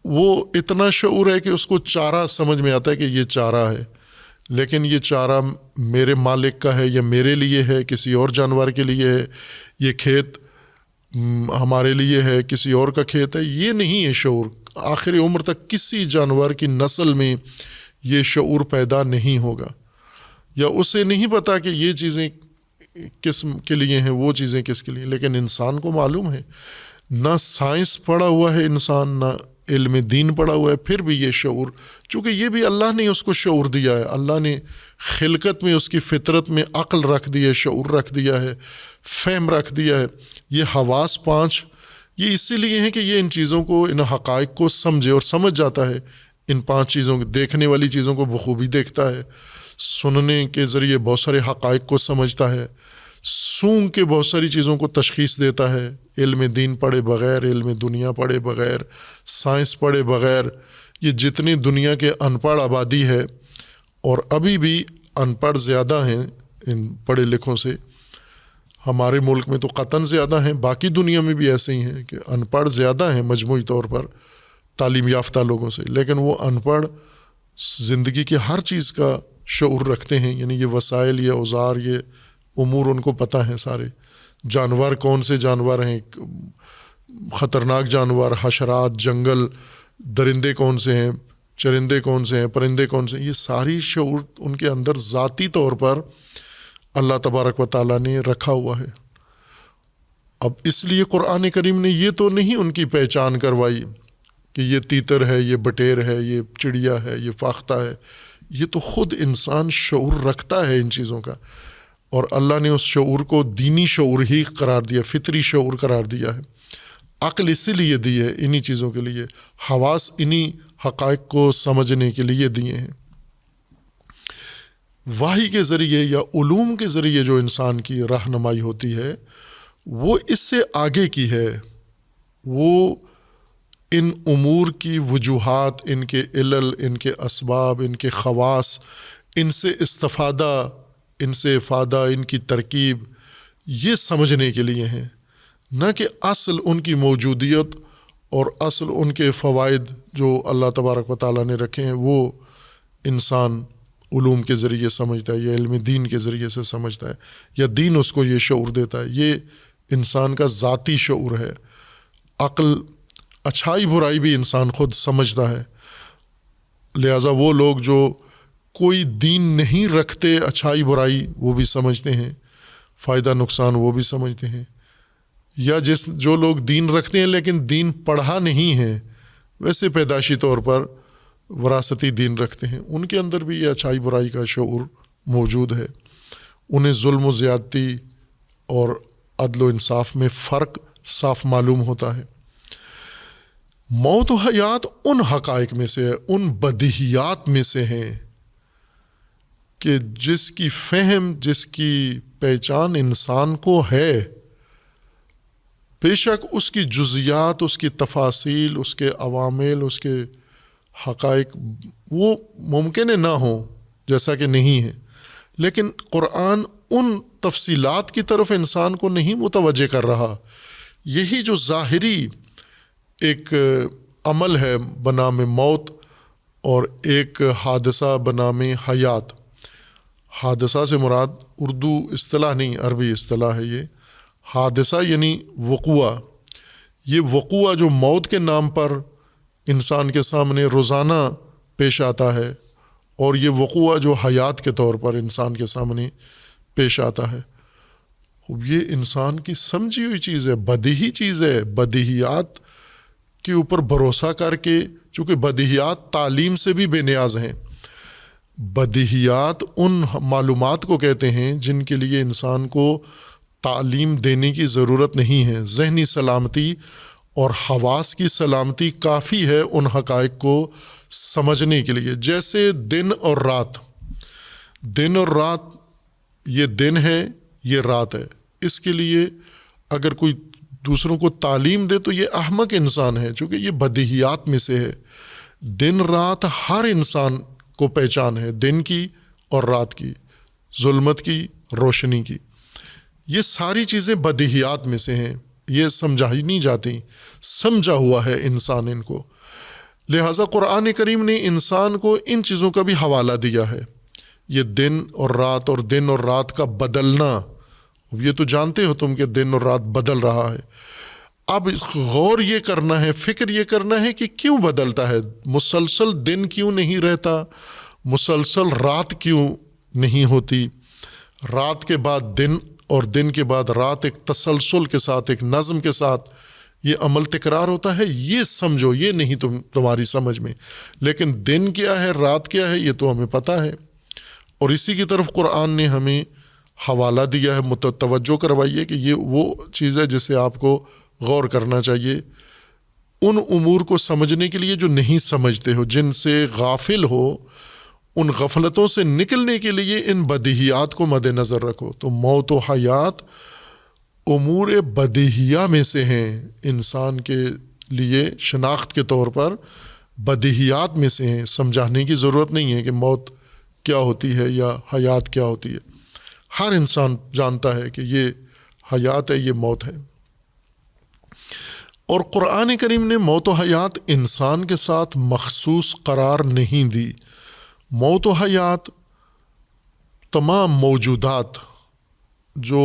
وہ اتنا شعور ہے کہ اس کو چارہ سمجھ میں آتا ہے کہ یہ چارہ ہے، لیکن یہ چارہ میرے مالک کا ہے یا میرے لیے ہے، کسی اور جانور کے لیے ہے. یہ کھیت ہمارے لیے ہے، کسی اور کا کھیت ہے. یہ نہیں ہے شعور. آخری عمر تک کسی جانور کی نسل میں یہ شعور پیدا نہیں ہوگا، یا اسے نہیں پتا کہ یہ چیزیں کس کے لیے ہیں، وہ چیزیں کس کے لیے. لیکن انسان کو معلوم ہے. نہ سائنس پڑھا ہوا ہے انسان، نہ علم دین پڑھا ہوا ہے، پھر بھی یہ شعور، چونکہ یہ بھی اللہ نے اس کو شعور دیا ہے. اللہ نے خلقت میں اس کی فطرت میں عقل رکھ دی ہے، شعور رکھ دیا ہے، فہم رکھ دیا ہے. یہ حواس 5 یہ اسی لیے ہے کہ یہ ان چیزوں کو، ان حقائق کو سمجھے اور سمجھ جاتا ہے. ان 5 چیزوں کو، دیکھنے والی چیزوں کو بخوبی دیکھتا ہے، سننے کے ذریعے بہت سارے حقائق کو سمجھتا ہے، سونگ کے بہت ساری چیزوں کو تشخیص دیتا ہے، علم دین پڑھے بغیر، علم دنیا پڑھے بغیر، سائنس پڑھے بغیر. یہ جتنی دنیا کے ان پڑھ آبادی ہے، اور ابھی بھی ان پڑھ زیادہ ہیں ان پڑھے لکھوں سے، ہمارے ملک میں تو قطعاً زیادہ ہیں، باقی دنیا میں بھی ایسے ہی ہیں کہ ان پڑھ زیادہ ہیں مجموعی طور پر تعلیم یافتہ لوگوں سے، لیکن وہ ان پڑھ زندگی کی ہر چیز کا شعور رکھتے ہیں. یعنی یہ وسائل، یہ اوزار، یہ امور ان کو پتہ ہیں سارے. جانور کون سے جانور ہیں، خطرناک جانور، حشرات، جنگل، درندے کون سے ہیں، چرندے کون سے ہیں، پرندے کون سے ہیں، یہ ساری شعور ان کے اندر ذاتی طور پر اللہ تبارک و تعالیٰ نے رکھا ہوا ہے. اب اس لیے قرآن کریم نے یہ تو نہیں ان کی پہچان کروائی کہ یہ تیتر ہے، یہ بٹیر ہے، یہ چڑیا ہے، یہ فاختہ ہے. یہ تو خود انسان شعور رکھتا ہے ان چیزوں کا، اور اللہ نے اس شعور کو دینی شعور ہی قرار دیا، فطری شعور قرار دیا ہے. عقل اسی لیے دی ہے، انہی چیزوں کے لیے، حواس انہی حقائق کو سمجھنے کے لیے دیے ہیں. وحی کے ذریعے یا علوم کے ذریعے جو انسان کی رہنمائی ہوتی ہے وہ اس سے آگے کی ہے. وہ ان امور کی وجوہات، ان کے علل، ان کے اسباب، ان کے خواص، ان سے استفادہ، ان سے افادہ، ان کی ترکیب، یہ سمجھنے کے لیے ہیں، نہ کہ اصل ان کی موجودیت اور اصل ان کے فوائد جو اللہ تبارک و تعالیٰ نے رکھے ہیں وہ انسان علوم کے ذریعے سمجھتا ہے یا علم دین کے ذریعے سے سمجھتا ہے، یا دین اس کو یہ شعور دیتا ہے. یہ انسان کا ذاتی شعور ہے. عقل اچھائی برائی بھی انسان خود سمجھتا ہے، لہٰذا وہ لوگ جو کوئی دین نہیں رکھتے، اچھائی برائی وہ بھی سمجھتے ہیں، فائدہ نقصان وہ بھی سمجھتے ہیں. یا جو لوگ دین رکھتے ہیں لیکن دین پڑھا نہیں ہے، ویسے پیدائشی طور پر وراثتی دین رکھتے ہیں، ان کے اندر بھی یہ اچھائی برائی کا شعور موجود ہے. انہیں ظلم و زیادتی اور عدل و انصاف میں فرق صاف معلوم ہوتا ہے. موت و حیات ان حقائق میں سے ہے، ان بدیہیات میں سے ہیں کہ جس کی فہم، جس کی پہچان انسان کو ہے، بے شک اس کی جزیات، اس کی تفاصیل، اس کے عوامل، اس کے حقائق وہ ممکن ہے نہ ہوں، جیسا کہ نہیں ہے، لیکن قرآن ان تفصیلات کی طرف انسان کو نہیں متوجہ کر رہا. یہی جو ظاہری ایک عمل ہے بنام موت اور ایک حادثہ بنام حیات. حادثہ سے مراد اردو اصطلاح نہیں، عربی اصطلاح ہے. یہ حادثہ یعنی وقوع. یہ وقوع جو موت کے نام پر انسان کے سامنے روزانہ پیش آتا ہے، اور یہ وقوع جو حیات کے طور پر انسان کے سامنے پیش آتا ہے، یہ انسان کی سمجھی ہوئی چیز ہے، بدیہی چیز ہے. بدیہیات کے اوپر بھروسہ کر کے، چونکہ بدیہیات تعلیم سے بھی بے نیاز ہیں. بدیہیات ان معلومات کو کہتے ہیں جن کے لیے انسان کو تعلیم دینے کی ضرورت نہیں ہے. ذہنی سلامتی اور حواس کی سلامتی کافی ہے ان حقائق کو سمجھنے کے لیے. جیسے دن اور رات، دن اور رات، یہ دن ہے، یہ رات ہے. اس کے لیے اگر کوئی دوسروں کو تعلیم دے تو یہ احمق انسان ہے، چونکہ یہ بدیہیات میں سے ہے. دن رات ہر انسان کو پہچان ہے، دن کی اور رات کی، ظلمت کی، روشنی کی. یہ ساری چیزیں بدیہیات میں سے ہیں، یہ سمجھائی نہیں جاتی، سمجھا ہوا ہے انسان ان کو. لہٰذا قرآن کریم نے انسان کو ان چیزوں کا بھی حوالہ دیا ہے. یہ دن اور دن اور رات کا بدلنا، یہ تو جانتے ہو تم کہ دن اور رات بدل رہا ہے. اب غور یہ کرنا ہے، فکر یہ کرنا ہے کہ کیوں بدلتا ہے، مسلسل دن کیوں نہیں رہتا، مسلسل رات کیوں نہیں ہوتی، رات کے بعد دن اور دن کے بعد رات، ایک تسلسل کے ساتھ، ایک نظم کے ساتھ یہ عمل تکرار ہوتا ہے. یہ سمجھو، یہ نہیں تمہاری سمجھ میں، لیکن دن کیا ہے، رات کیا ہے، یہ تو ہمیں پتہ ہے. اور اسی کی طرف قرآن نے ہمیں حوالہ دیا ہے، توجہ کروائی ہے کہ یہ وہ چیز ہے جسے آپ کو غور کرنا چاہیے ان امور کو سمجھنے کے لیے جو نہیں سمجھتے ہو، جن سے غافل ہو، ان غفلتوں سے نکلنے کے لیے ان بدیہیات کو مد نظر رکھو۔ تو موت و حیات امور بدیہیہ میں سے ہیں، انسان کے لیے شناخت کے طور پر بدیہیات میں سے ہیں۔ سمجھانے کی ضرورت نہیں ہے کہ موت کیا ہوتی ہے یا حیات کیا ہوتی ہے، ہر انسان جانتا ہے کہ یہ حیات ہے، یہ موت ہے۔ اور قرآن کریم نے موت و حیات انسان کے ساتھ مخصوص قرار نہیں دی۔ موت و حیات تمام موجودات جو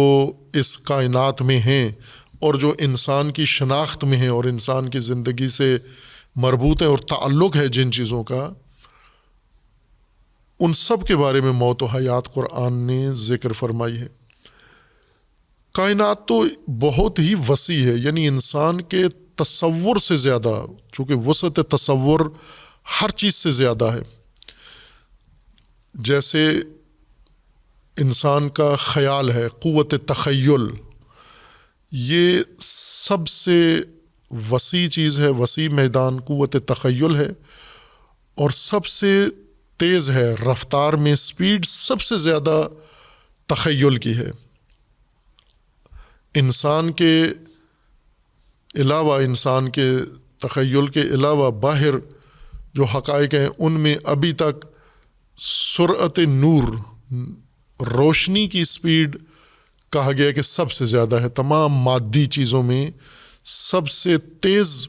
اس کائنات میں ہیں اور جو انسان کی شناخت میں ہیں اور انسان کی زندگی سے مربوط ہے اور تعلق ہے جن چیزوں کا، ان سب کے بارے میں موت و حیات قرآن نے ذکر فرمائی ہے۔ کائنات تو بہت ہی وسیع ہے، یعنی انسان کے تصور سے زیادہ، چونکہ وسعت تصور ہر چیز سے زیادہ ہے۔ جیسے انسان کا خیال ہے، قوت تخیل، یہ سب سے وسیع چیز ہے، وسیع میدان قوت تخیل ہے، اور سب سے تیز ہے، رفتار میں سپیڈ سب سے زیادہ تخیل کی ہے۔ انسان کے علاوہ، انسان کے تخیل کے علاوہ باہر جو حقائق ہیں ان میں ابھی تک سرعت نور، روشنی کی سپیڈ کہا گیا کہ سب سے زیادہ ہے۔ تمام مادی چیزوں میں سب سے تیز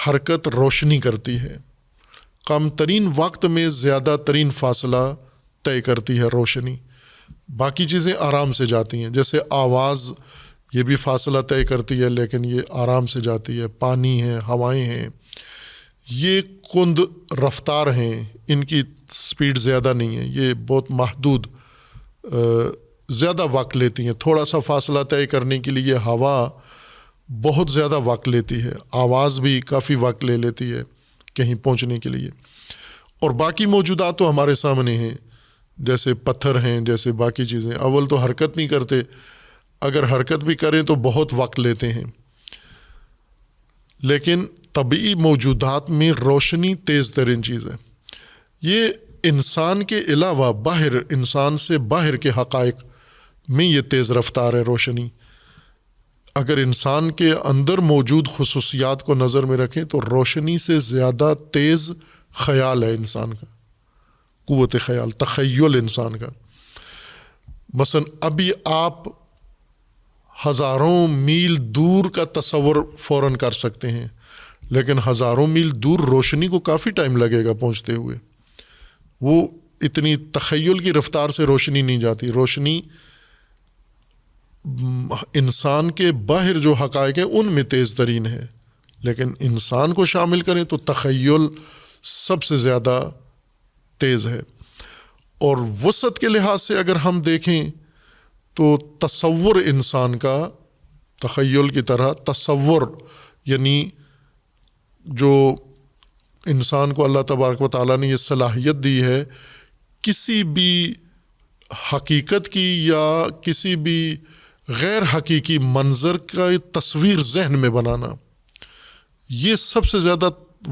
حرکت روشنی کرتی ہے، کم ترین وقت میں زیادہ ترین فاصلہ طے کرتی ہے روشنی۔ باقی چیزیں آرام سے جاتی ہیں، جیسے آواز، یہ بھی فاصلہ طے کرتی ہے لیکن یہ آرام سے جاتی ہے۔ پانی ہے، ہوائیں ہیں، یہ کند رفتار ہیں، ان کی سپیڈ زیادہ نہیں ہے، یہ بہت محدود، زیادہ وقت لیتی ہیں۔ تھوڑا سا فاصلہ طے کرنے کے لیے ہوا بہت زیادہ وقت لیتی ہے، آواز بھی کافی وقت لے لیتی ہے کہیں پہنچنے کے لیے۔ اور باقی موجودات تو ہمارے سامنے ہیں، جیسے پتھر ہیں، جیسے باقی چیزیں، اول تو حرکت نہیں کرتے، اگر حرکت بھی کریں تو بہت وقت لیتے ہیں۔ لیکن طبعی موجودات میں روشنی تیز ترین چیز ہے۔ یہ انسان کے علاوہ باہر، انسان سے باہر کے حقائق میں یہ تیز رفتار ہے روشنی۔ اگر انسان کے اندر موجود خصوصیات کو نظر میں رکھیں تو روشنی سے زیادہ تیز خیال ہے انسان کا، قوت خیال، تخیل انسان کا۔ مثلا ابھی آپ ہزاروں میل دور کا تصور فوراً کر سکتے ہیں، لیکن ہزاروں میل دور روشنی کو کافی ٹائم لگے گا پہنچتے ہوئے۔ وہ اتنی تخیل کی رفتار سے روشنی نہیں جاتی۔ روشنی انسان کے باہر جو حقائق ہیں ان میں تیز ترین ہے، لیکن انسان کو شامل کریں تو تخیل سب سے زیادہ تیز ہے۔ اور وسعت کے لحاظ سے اگر ہم دیکھیں تو تصور انسان کا، تخیل کی طرح تصور، یعنی جو انسان کو اللہ تبارک و تعالیٰ نے یہ صلاحیت دی ہے کسی بھی حقیقت کی یا کسی بھی غیر حقیقی منظر کا تصویر ذہن میں بنانا، یہ سب سے زیادہ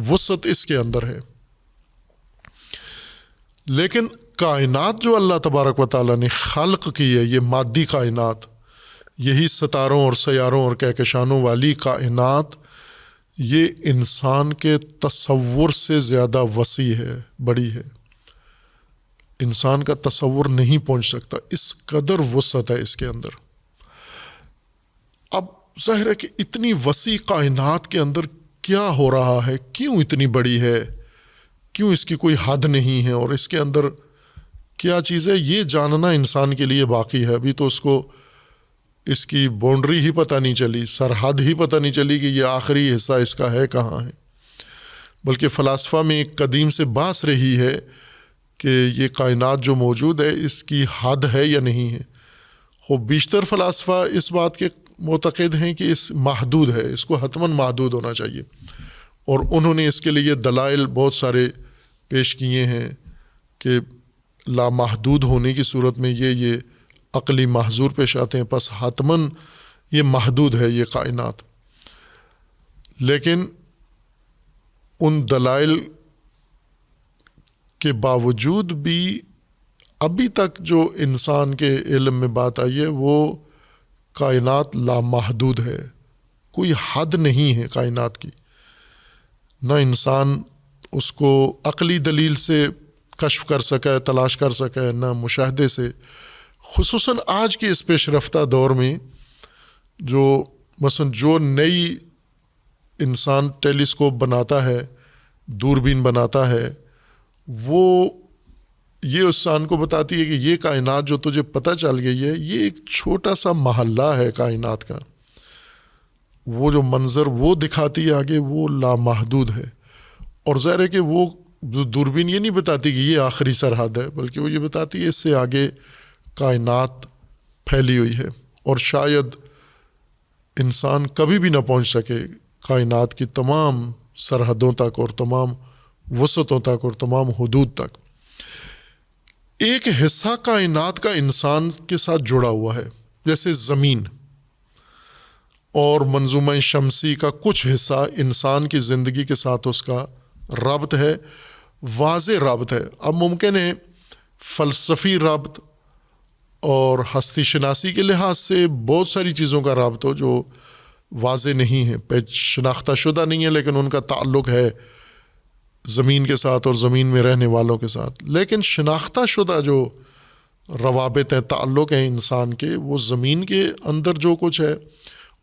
وسعت اس کے اندر ہے۔ لیکن کائنات جو اللہ تبارک و تعالیٰ نے خلق کی ہے، یہ مادی کائنات، یہی ستاروں اور سیاروں اور کہکشانوں والی کائنات، یہ انسان کے تصور سے زیادہ وسیع ہے، بڑی ہے۔ انسان کا تصور نہیں پہنچ سکتا، اس قدر وسعت ہے اس کے اندر۔ اب ظاہر ہے کہ اتنی وسیع کائنات کے اندر کیا ہو رہا ہے، کیوں اتنی بڑی ہے، کیوں اس کی کوئی حد نہیں ہے، اور اس کے اندر کیا چیز ہے، یہ جاننا انسان کے لیے باقی ہے۔ ابھی تو اس کو اس کی باؤنڈری ہی پتہ نہیں چلی، سرحد ہی پتہ نہیں چلی کہ یہ آخری حصہ اس کا ہے کہاں ہے۔ بلکہ فلاسفہ میں ایک قدیم سے بحث رہی ہے کہ یہ کائنات جو موجود ہے اس کی حد ہے یا نہیں ہے۔ خوب بیشتر فلاسفہ اس بات کے معتقد ہیں کہ اس محدود ہے، اس کو حتماً محدود ہونا چاہیے، اور انہوں نے اس کے لیے دلائل بہت سارے پیش کیے ہیں کہ لامحدود ہونے کی صورت میں یہ عقلی محظور پیش آتے ہیں، پس حتماً یہ محدود ہے یہ کائنات۔ لیکن ان دلائل کے باوجود بھی ابھی تک جو انسان کے علم میں بات آئی ہے وہ کائنات لامحدود ہے، کوئی حد نہیں ہے کائنات کی. نہ انسان اس کو عقلی دلیل سے کشف کر سکا ہے، تلاش کر سکا ہے، نہ مشاہدے سے. خصوصاً آج کے اس پیش رفتہ دور میں جو مثلا جو نئی انسان ٹیلیسکوپ بناتا ہے، دوربین بناتا ہے، وہ یہ انسان کو بتاتی ہے کہ یہ کائنات جو تجھے پتہ چل گئی ہے یہ ایک چھوٹا سا محلہ ہے کائنات کا. وہ جو منظر وہ دکھاتی ہے آگے وہ لامحدود ہے. اور ظاہر ہے کہ وہ دوربین یہ نہیں بتاتی کہ یہ آخری سرحد ہے، بلکہ وہ یہ بتاتی ہے اس سے آگے کائنات پھیلی ہوئی ہے، اور شاید انسان کبھی بھی نہ پہنچ سکے کائنات کی تمام سرحدوں تک اور تمام وسعتوں تک اور تمام حدود تک. ایک حصہ کائنات کا انسان کے ساتھ جڑا ہوا ہے، جیسے زمین اور منظومہ شمسی کا کچھ حصہ انسان کی زندگی کے ساتھ اس کا ربط ہے، واضح ربط ہے. اب ممکن ہے فلسفی ربط اور ہستی شناسی کے لحاظ سے بہت ساری چیزوں کا ربط ہو جو واضح نہیں ہے، شناختہ شدہ نہیں ہے، لیکن ان کا تعلق ہے زمین کے ساتھ اور زمین میں رہنے والوں کے ساتھ. لیکن شناختہ شدہ جو روابط ہیں، تعلق ہیں انسان کے، وہ زمین کے اندر جو کچھ ہے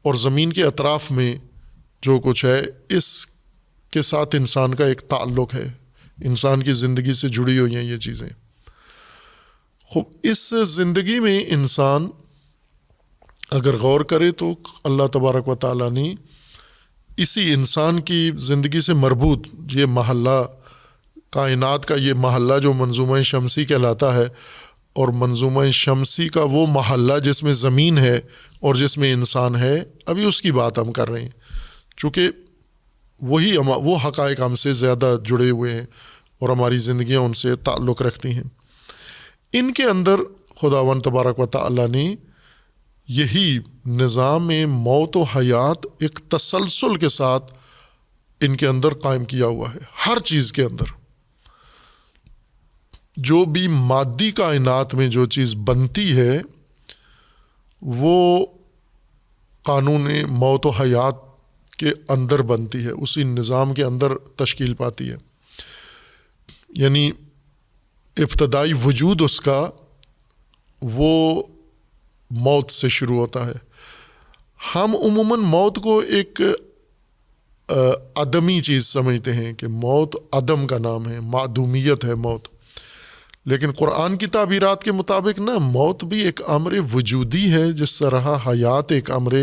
اور زمین کے اطراف میں جو کچھ ہے، اس کے ساتھ انسان کا ایک تعلق ہے. انسان کی زندگی سے جڑی ہوئی ہیں یہ چیزیں. خوب اس زندگی میں انسان اگر غور کرے تو اللہ تبارک و تعالیٰ نے اسی انسان کی زندگی سے مربوط یہ محلہ، کائنات کا یہ محلہ جو منظومہ شمسی کہلاتا ہے، اور منظومہ شمسی کا وہ محلہ جس میں زمین ہے اور جس میں انسان ہے، ابھی اس کی بات ہم کر رہے ہیں، چونکہ وہ حقائق ہم سے زیادہ جڑے ہوئے ہیں اور ہماری زندگیاں ان سے تعلق رکھتی ہیں. ان کے اندر خداوند تبارک و تعالیٰ نے یہی نظام موت و حیات ایک تسلسل کے ساتھ ان کے اندر قائم کیا ہوا ہے. ہر چیز کے اندر جو بھی مادی کائنات میں جو چیز بنتی ہے وہ قانون موت و حیات کے اندر بنتی ہے، اسی نظام کے اندر تشکیل پاتی ہے. یعنی ابتدائی وجود اس کا وہ موت سے شروع ہوتا ہے. ہم عموماً موت کو ایک عدمی چیز سمجھتے ہیں کہ موت عدم کا نام ہے، معدومیت ہے موت. لیکن قرآن کی تعبیرات کے مطابق نا، موت بھی ایک امر وجودی ہے، جس طرح حیات ایک امر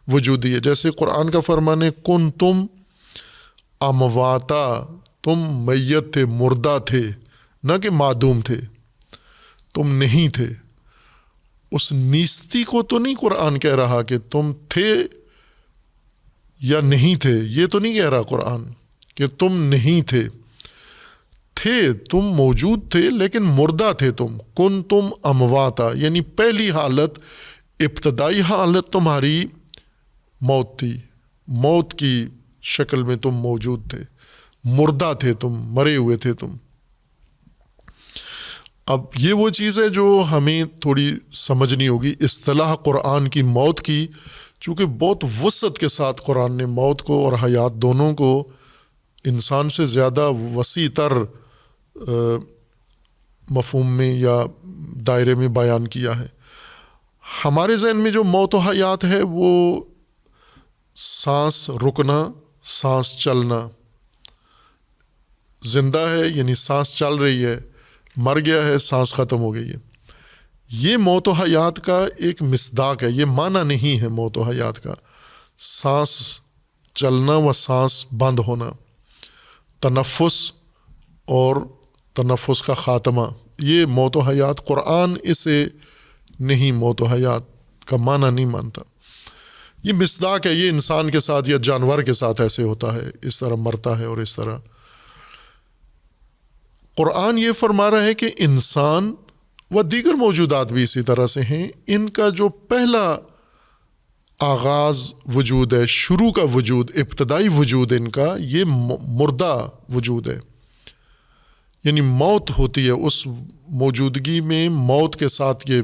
وجودی ہے. جیسے قرآن کا فرمان ہے کن تم امواتا، تم میت تھے، مردہ تھے، نہ کہ معدوم تھے، تم نہیں تھے. اس نیستی کو تو نہیں قرآن کہہ رہا کہ تم تھے یا نہیں تھے، یہ تو نہیں کہہ رہا قرآن کہ تم نہیں تھے. تھے، تم موجود تھے لیکن مردہ تھے تم. کن تم امواتا، یعنی پہلی حالت، ابتدائی حالت تمہاری موت تھی، موت کی شکل میں تم موجود تھے، مردہ تھے تم، مرے ہوئے تھے تم. اب یہ وہ چیز ہے جو ہمیں تھوڑی سمجھنی ہوگی. اصطلاح قرآن کی موت کی، چونکہ بہت وسعت کے ساتھ قرآن نے موت کو اور حیات دونوں کو انسان سے زیادہ وسیع تر مفہوم میں یا دائرے میں بیان کیا ہے. ہمارے ذہن میں جو موت و حیات ہے وہ سانس رکنا، سانس چلنا. زندہ ہے یعنی سانس چل رہی ہے، مر گیا ہے سانس ختم ہو گئی ہے. یہ موت و حیات کا ایک مصداق ہے، یہ معنی نہیں ہے موت و حیات کا. سانس چلنا و سانس بند ہونا، تنفس اور تنفس کا خاتمہ، یہ موت و حیات. قرآن اسے نہیں موت و حیات کا معنی نہیں مانتا. یہ مصداق ہے، یہ انسان کے ساتھ یا جانور کے ساتھ ایسے ہوتا ہے، اس طرح مرتا ہے اور اس طرح. قرآن یہ فرما رہا ہے کہ انسان و دیگر موجودات بھی اسی طرح سے ہیں. ان کا جو پہلا آغاز وجود ہے، شروع کا وجود، ابتدائی وجود ان کا یہ مردہ وجود ہے، یعنی موت ہوتی ہے، اس موجودگی میں موت کے ساتھ یہ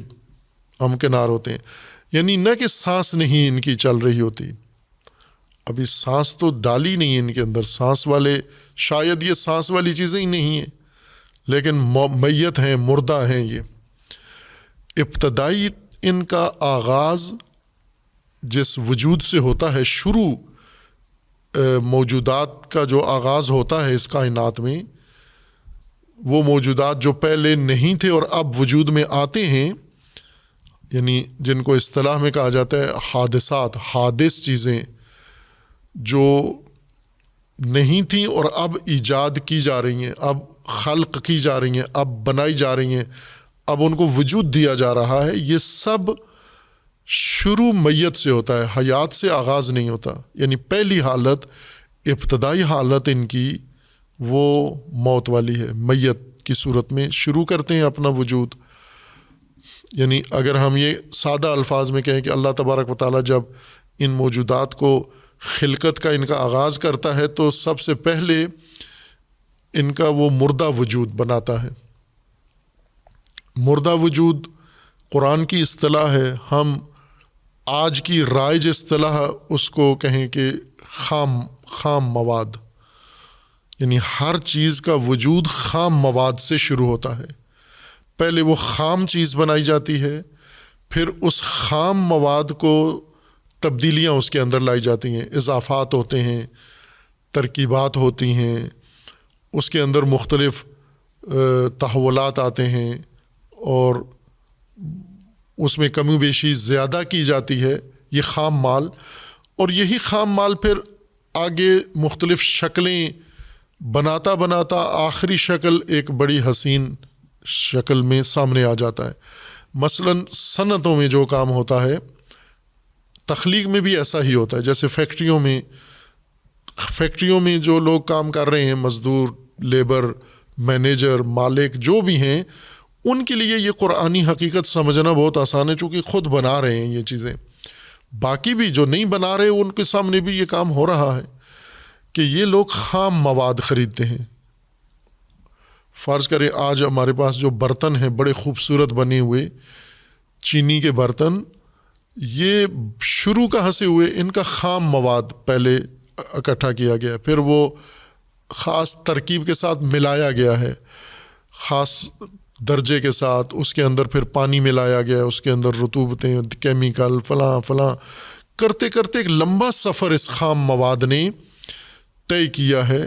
ہمکنار ہوتے ہیں، یعنی نہ کہ سانس نہیں ان کی چل رہی ہوتی، ابھی سانس تو ڈالی نہیں ہے ان کے اندر، سانس والے شاید یہ سانس والی چیزیں ہی نہیں ہیں، لیکن میت ہیں، مردہ ہیں یہ۔ ابتدائی ان کا آغاز جس وجود سے ہوتا ہے، شروع موجودات کا جو آغاز ہوتا ہے اس کائنات میں، وہ موجودات جو پہلے نہیں تھے اور اب وجود میں آتے ہیں، یعنی جن کو اصطلاح میں کہا جاتا ہے حادثات، حادث چیزیں جو نہیں تھیں اور اب ایجاد کی جا رہی ہیں، اب خلق کی جا رہی ہیں، اب بنائی جا رہی ہیں، اب ان کو وجود دیا جا رہا ہے، یہ سب شروع میت سے ہوتا ہے، حیات سے آغاز نہیں ہوتا، یعنی پہلی حالت، ابتدائی حالت ان کی وہ موت والی ہے، میت کی صورت میں شروع کرتے ہیں اپنا وجود۔ یعنی اگر ہم یہ سادہ الفاظ میں کہیں کہ اللہ تبارک و تعالیٰ جب ان موجودات کو خلقت کا ان کا آغاز کرتا ہے تو سب سے پہلے ان کا وہ مردہ وجود بناتا ہے۔ مردہ وجود قرآن کی اصطلاح ہے، ہم آج کی رائج اصطلاح اس کو کہیں کہ خام مواد، یعنی ہر چیز کا وجود خام مواد سے شروع ہوتا ہے، پہلے وہ خام چیز بنائی جاتی ہے، پھر اس خام مواد کو تبدیلیاں اس کے اندر لائی جاتی ہیں، اضافات ہوتے ہیں، ترکیبات ہوتی ہیں، اس کے اندر مختلف تحولات آتے ہیں اور اس میں کمی بیشی زیادہ کی جاتی ہے، یہ خام مال، اور یہی خام مال پھر آگے مختلف شکلیں بناتا بناتا آخری شکل ایک بڑی حسین شکل میں سامنے آ جاتا ہے۔ مثلاً صنعتوں میں جو کام ہوتا ہے، تخلیق میں بھی ایسا ہی ہوتا ہے، جیسے فیکٹریوں میں جو لوگ کام کر رہے ہیں، مزدور، لیبر، مینیجر، مالک جو بھی ہیں، ان کے لیے یہ قرآنی حقیقت سمجھنا بہت آسان ہے، چونکہ خود بنا رہے ہیں یہ چیزیں۔ باقی بھی جو نہیں بنا رہے ان کے سامنے بھی یہ کام ہو رہا ہے کہ یہ لوگ خام مواد خریدتے ہیں۔ فرض کریں آج ہمارے پاس جو برتن ہیں بڑے خوبصورت بنے ہوئے چینی کے برتن، یہ شروع کہاں سے ہوئے؟ ان کا خام مواد پہلے اکٹھا کیا گیا، پھر وہ خاص ترکیب کے ساتھ ملایا گیا ہے، خاص درجے کے ساتھ، اس کے اندر پھر پانی ملایا گیا ہے، اس کے اندر رطوبتیں، کیمیکل، فلاں کرتے کرتے ایک لمبا سفر اس خام مواد نے طے کیا ہے۔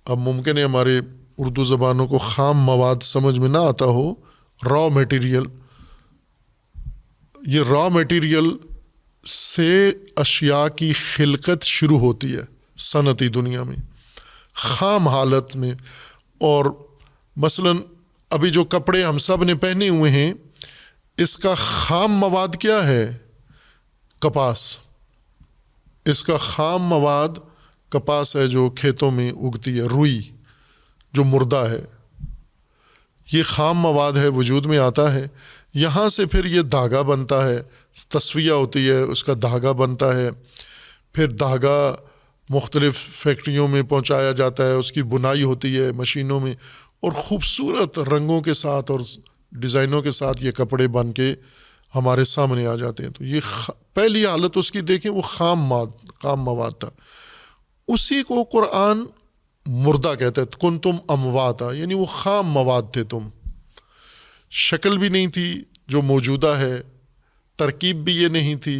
اب ممکن ہے ہمارے اردو زبانوں کو خام مواد سمجھ میں نہ آتا ہو، را میٹیریل، یہ را میٹیریل سے اشیاء کی خلقت شروع ہوتی ہے صنعتی دنیا میں، خام حالت میں۔ اور مثلاً ابھی جو کپڑے ہم سب نے پہنے ہوئے ہیں، اس کا خام مواد کیا ہے؟ کپاس۔ اس کا خام مواد کپاس ہے جو کھیتوں میں اگتی ہے، روئی جو مردہ ہے، یہ خام مواد ہے، وجود میں آتا ہے، یہاں سے پھر یہ دھاگا بنتا ہے، تصفیہ ہوتی ہے، اس کا دھاگا بنتا ہے، پھر دھاگا مختلف فیکٹریوں میں پہنچایا جاتا ہے، اس کی بنائی ہوتی ہے مشینوں میں، اور خوبصورت رنگوں کے ساتھ اور ڈیزائنوں کے ساتھ یہ کپڑے بن کے ہمارے سامنے آ جاتے ہیں۔ تو یہ پہلی حالت اس کی دیکھیں، وہ خام مواد تھا، اسی کو قرآن مردہ کہتا ہے، کنتم امواتا، یعنی وہ خام مواد تھے تم، شکل بھی نہیں تھی جو موجودہ ہے، ترکیب بھی یہ نہیں تھی،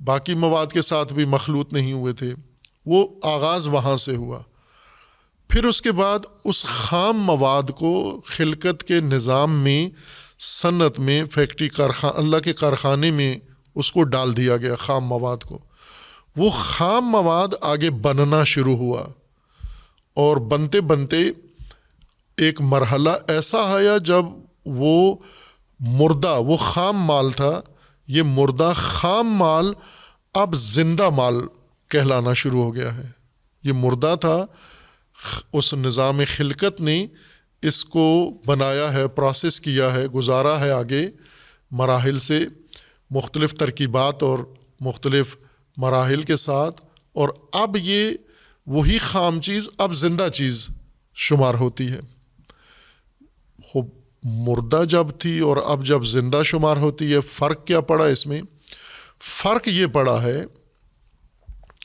باقی مواد کے ساتھ بھی مخلوط نہیں ہوئے تھے، وہ آغاز وہاں سے ہوا۔ پھر اس کے بعد اس خام مواد کو خلقت کے نظام میں، صنعت میں، فیکٹری اللہ کے کارخانے میں اس کو ڈال دیا گیا، خام مواد کو۔ وہ خام مواد آگے بننا شروع ہوا، اور بنتے بنتے ایک مرحلہ ایسا آیا جب وہ مردہ، وہ خام مال تھا، یہ مردہ خام مال اب زندہ مال کہلانا شروع ہو گیا ہے۔ یہ مردہ تھا، اس نظام خلقت نے اس کو بنایا ہے، پروسیس کیا ہے، گزارا ہے آگے مراحل سے، مختلف ترکیبات اور مختلف مراحل کے ساتھ، اور اب یہ وہی خام چیز اب زندہ چیز شمار ہوتی ہے. خوب مردہ جب تھی اور اب جب زندہ شمار ہوتی ہے، فرق کیا پڑا اس میں؟ فرق یہ پڑا ہے،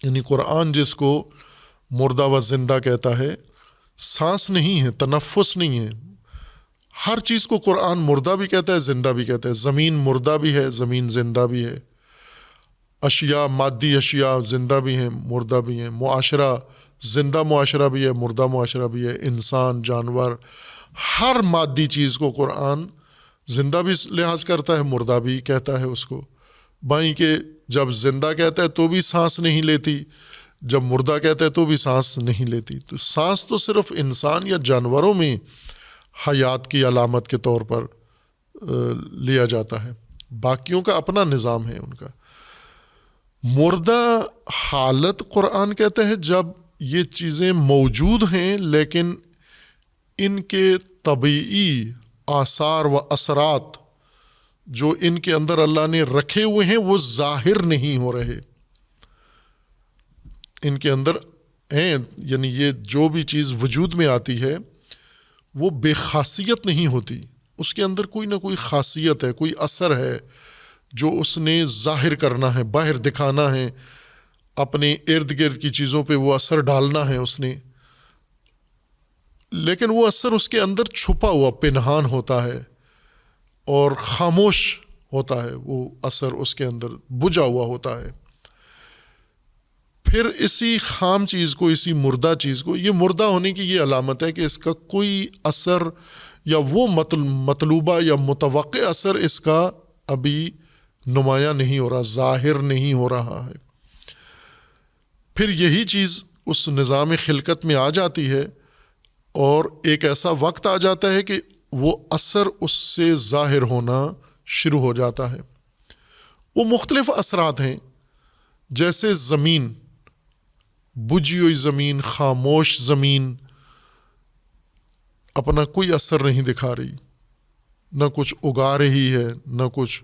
یعنی قرآن جس کو مردہ و زندہ کہتا ہے، سانس نہیں ہے، تنفس نہیں ہے. ہر چیز کو قرآن مردہ بھی کہتا ہے، زندہ بھی کہتا ہے. زمین مردہ بھی ہے، زمین زندہ بھی ہے. اشیاء، مادی اشیاء زندہ بھی ہیں، مردہ بھی ہیں. معاشرہ، زندہ معاشرہ بھی ہے، مردہ معاشرہ بھی ہے. انسان، جانور، ہر مادی چیز کو قرآن زندہ بھی لحاظ کرتا ہے، مردہ بھی کہتا ہے اس کو. بائیں کہ جب زندہ کہتا ہے تو بھی سانس نہیں لیتی، جب مردہ کہتا ہے تو بھی سانس نہیں لیتی. تو سانس تو صرف انسان یا جانوروں میں حیات کی علامت کے طور پر لیا جاتا ہے، باقیوں کا اپنا نظام ہے ان کا. مردہ حالت قرآن کہتا ہے جب یہ چیزیں موجود ہیں لیکن ان کے طبعی آثار و اثرات جو ان کے اندر اللہ نے رکھے ہوئے ہیں وہ ظاہر نہیں ہو رہے. ان کے اندر ہیں، یعنی یہ جو بھی چیز وجود میں آتی ہے وہ بے خاصیت نہیں ہوتی، اس کے اندر کوئی نہ کوئی خاصیت ہے، کوئی اثر ہے جو اس نے ظاہر کرنا ہے، باہر دکھانا ہے، اپنے ارد گرد کی چیزوں پہ وہ اثر ڈالنا ہے اس نے. لیکن وہ اثر اس کے اندر چھپا ہوا، پنہان ہوتا ہے اور خاموش ہوتا ہے. وہ اثر اس کے اندر بجھا ہوا ہوتا ہے. پھر اسی خام چیز کو، اسی مردہ چیز کو، یہ مردہ ہونے کی یہ علامت ہے کہ اس کا کوئی اثر یا وہ مطلوبہ یا متوقع اثر اس کا ابھی نمایاں نہیں ہو رہا، ظاہر نہیں ہو رہا ہے. پھر یہی چیز اس نظام خلقت میں آ جاتی ہے اور ایک ایسا وقت آ جاتا ہے کہ وہ اثر اس سے ظاہر ہونا شروع ہو جاتا ہے. وہ مختلف اثرات ہیں، جیسے زمین، بجھی ہوئی زمین، خاموش زمین اپنا کوئی اثر نہیں دکھا رہی، نہ کچھ اگا رہی ہے، نہ کچھ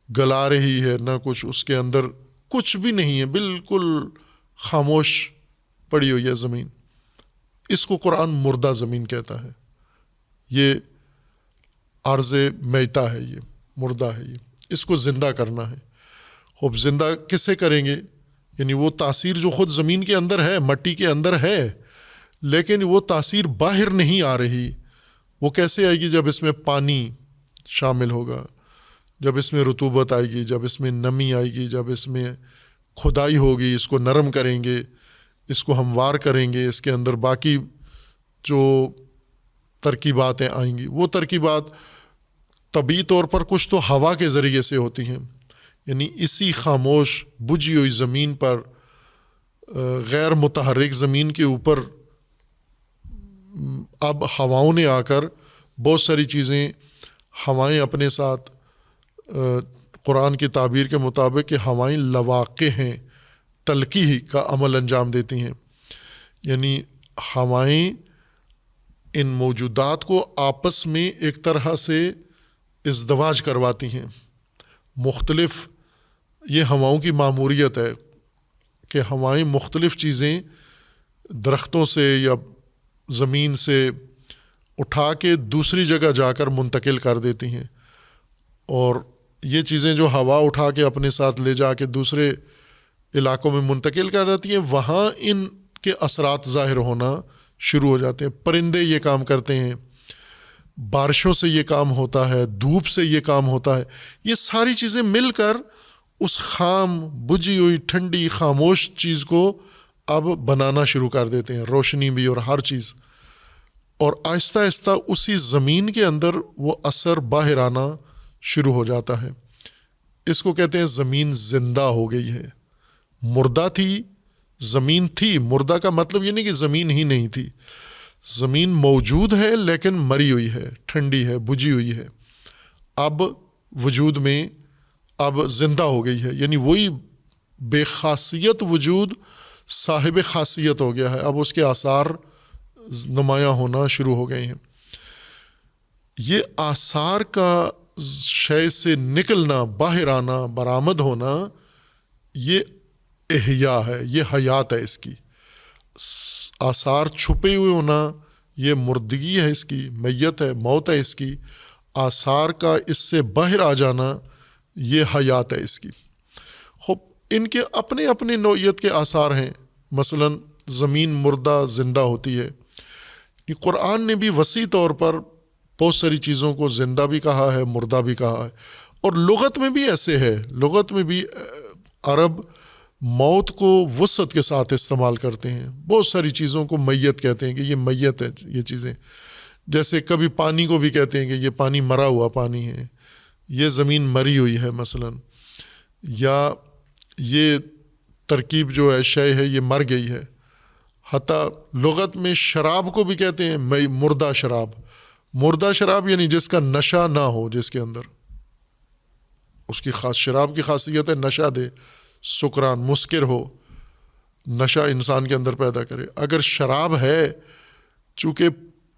گلا رہی ہے، نہ کچھ اس کے اندر کچھ بھی نہیں ہے، بالکل خاموش پڑی ہوئی ہے زمین. اس کو قرآن مردہ زمین کہتا ہے. یہ عرض میتہ ہے، یہ مردہ ہے. یہ اس کو زندہ کرنا ہے. خوب زندہ کسے کریں گے؟ یعنی وہ تاثیر جو خود زمین کے اندر ہے، مٹی کے اندر ہے، لیکن وہ تاثیر باہر نہیں آ رہی. وہ کیسے آئے گی؟ جب اس میں پانی شامل ہوگا، جب اس میں رطوبت آئے گی، جب اس میں نمی آئے گی، جب اس میں کھدائی ہوگی، اس کو نرم کریں گے، اس کو ہموار کریں گے، اس کے اندر باقی جو ترکیباتیں آئیں گی. وہ ترکیبات طبعی طور پر کچھ تو ہوا کے ذریعے سے ہوتی ہیں، یعنی اسی خاموش بجھی ہوئی زمین پر، غیر متحرک زمین کے اوپر اب ہواؤں نے آ کر بہت ساری چیزیں، ہوائیں اپنے ساتھ، قرآن کی تعبیر کے مطابق کہ ہوائیں لواقع ہیں، تلقی کا عمل انجام دیتی ہیں. یعنی ہوائیں ان موجودات کو آپس میں ایک طرح سے ازدواج کرواتی ہیں. مختلف یہ ہواؤں کی ماموریت ہے کہ ہوائیں مختلف چیزیں درختوں سے یا زمین سے اٹھا کے دوسری جگہ جا کر منتقل کر دیتی ہیں. اور یہ چیزیں جو ہوا اٹھا کے اپنے ساتھ لے جا کے دوسرے علاقوں میں منتقل کر دیتی ہیں، وہاں ان کے اثرات ظاہر ہونا شروع ہو جاتے ہیں. پرندے یہ کام کرتے ہیں، بارشوں سے یہ کام ہوتا ہے، دھوپ سے یہ کام ہوتا ہے. یہ ساری چیزیں مل کر اس خام، بجھی ہوئی، ٹھنڈی، خاموش چیز کو اب بنانا شروع کر دیتے ہیں، روشنی بھی اور ہر چیز. اور آہستہ آہستہ اسی زمین کے اندر وہ اثر باہر آنا شروع ہو جاتا ہے. اس کو کہتے ہیں زمین زندہ ہو گئی ہے. مردہ تھی، زمین تھی. مردہ کا مطلب یہ نہیں کہ زمین ہی نہیں تھی، زمین موجود ہے لیکن مری ہوئی ہے، ٹھنڈی ہے، بجھی ہوئی ہے. اب وجود میں اب زندہ ہو گئی ہے، یعنی وہی بے خاصیت وجود صاحب خاصیت ہو گیا ہے. اب اس کے آثار نمایاں ہونا شروع ہو گئے ہیں. یہ آثار کا شے سے نکلنا، باہر آنا، برآمد ہونا، یہ احیا ہے، یہ حیات ہے اس کی. آثار چھپے ہوئے ہونا یہ مردگی ہے اس کی، میت ہے، موت ہے اس کی. آثار کا اس سے باہر آ جانا یہ حیات ہے اس کی. خب ان کے اپنے اپنے نوعیت کے آثار ہیں. مثلا زمین مردہ زندہ ہوتی ہے. قرآن نے بھی وسیع طور پر بہت ساری چیزوں کو زندہ بھی کہا ہے، مردہ بھی کہا ہے. اور لغت میں بھی ایسے ہے، لغت میں بھی عرب موت کو وسعت کے ساتھ استعمال کرتے ہیں. بہت ساری چیزوں کو میت کہتے ہیں کہ یہ میت ہے یہ چیزیں. جیسے کبھی پانی کو بھی کہتے ہیں کہ یہ پانی مرا ہوا پانی ہے، یہ زمین مری ہوئی ہے مثلا، یا یہ ترکیب جو ہے شے ہے یہ مر گئی ہے. حتیٰ لغت میں شراب کو بھی کہتے ہیں مردہ شراب. مردہ شراب یعنی جس کا نشہ نہ ہو، جس کے اندر اس کی شراب کی خاصیت ہے نشہ دے، سکران، مسکر ہو، نشہ انسان کے اندر پیدا کرے. اگر شراب ہے، چونکہ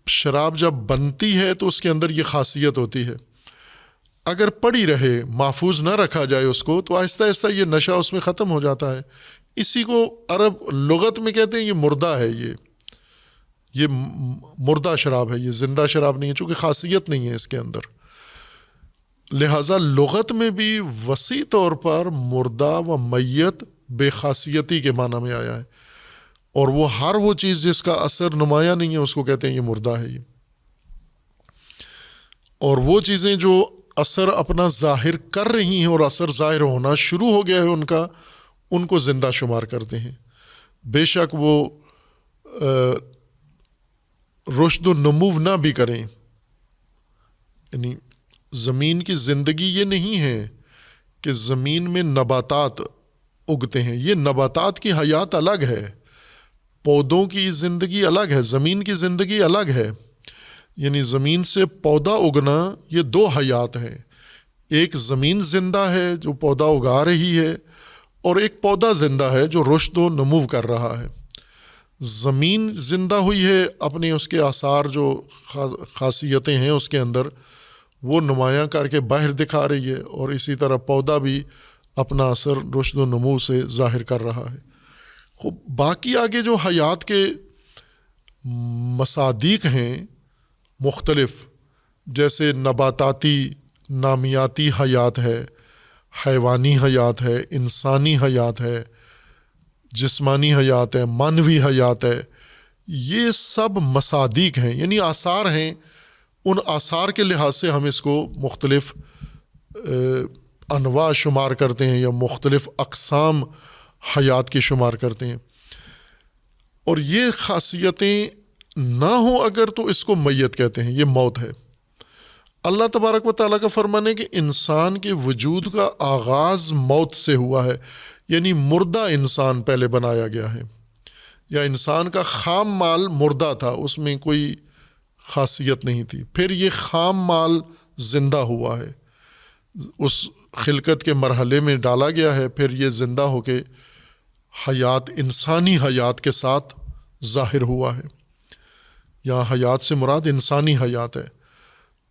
شراب جب بنتی ہے تو اس کے اندر یہ خاصیت ہوتی ہے، اگر پڑی رہے، محفوظ نہ رکھا جائے اس کو، تو آہستہ آہستہ یہ نشہ اس میں ختم ہو جاتا ہے. اسی کو عرب لغت میں کہتے ہیں یہ مردہ ہے، یہ مردہ شراب ہے، یہ زندہ شراب نہیں ہے، چونکہ خاصیت نہیں ہے اس کے اندر. لہٰذا لغت میں بھی وسیع طور پر مردہ و میت بے خاصیتی کے معنی میں آیا ہے. اور وہ ہر وہ چیز جس کا اثر نمایاں نہیں ہے اس کو کہتے ہیں یہ مردہ ہے. اور وہ چیزیں جو اثر اپنا ظاہر کر رہی ہیں اور اثر ظاہر ہونا شروع ہو گیا ہے ان کو زندہ شمار کرتے ہیں. بے شک وہ رشد و نمو نہ بھی کریں. یعنی زمین کی زندگی یہ نہیں ہے کہ زمین میں نباتات اگتے ہیں، یہ نباتات کی حیات الگ ہے، پودوں کی زندگی الگ ہے، زمین کی زندگی الگ ہے. یعنی زمین سے پودا اگنا یہ دو حیات ہیں. ایک زمین زندہ ہے جو پودا اگا رہی ہے، اور ایک پودا زندہ ہے جو رشد و نمو کر رہا ہے. زمین زندہ ہوئی ہے، اپنے اس کے آثار جو خاصیتیں ہیں اس کے اندر وہ نمایاں کر کے باہر دکھا رہی ہے، اور اسی طرح پودا بھی اپنا اثر رشد و نمو سے ظاہر کر رہا ہے. باقی آگے جو حیات کے مصادیق ہیں مختلف، جیسے نباتاتی نامیاتی حیات ہے، حیوانی حیات ہے، انسانی حیات ہے، جسمانی حیات ہے، مانوی حیات ہے، یہ سب مصادیق ہیں، یعنی آثار ہیں. ان آثار کے لحاظ سے ہم اس کو مختلف انواع شمار کرتے ہیں یا مختلف اقسام حیات کی شمار کرتے ہیں. اور یہ خاصیتیں نہ ہوں اگر تو اس کو میت کہتے ہیں، یہ موت ہے. اللہ تبارک و تعالیٰ کا فرمان ہے کہ انسان کے وجود کا آغاز موت سے ہوا ہے، یعنی مردہ انسان پہلے بنایا گیا ہے، یا انسان کا خام مال مردہ تھا، اس میں کوئی خاصیت نہیں تھی. پھر یہ خام مال زندہ ہوا ہے، اس خلقت کے مرحلے میں ڈالا گیا ہے، پھر یہ زندہ ہو کے حیات، انسانی حیات کے ساتھ ظاہر ہوا ہے. یہاں حیات سے مراد انسانی حیات ہے،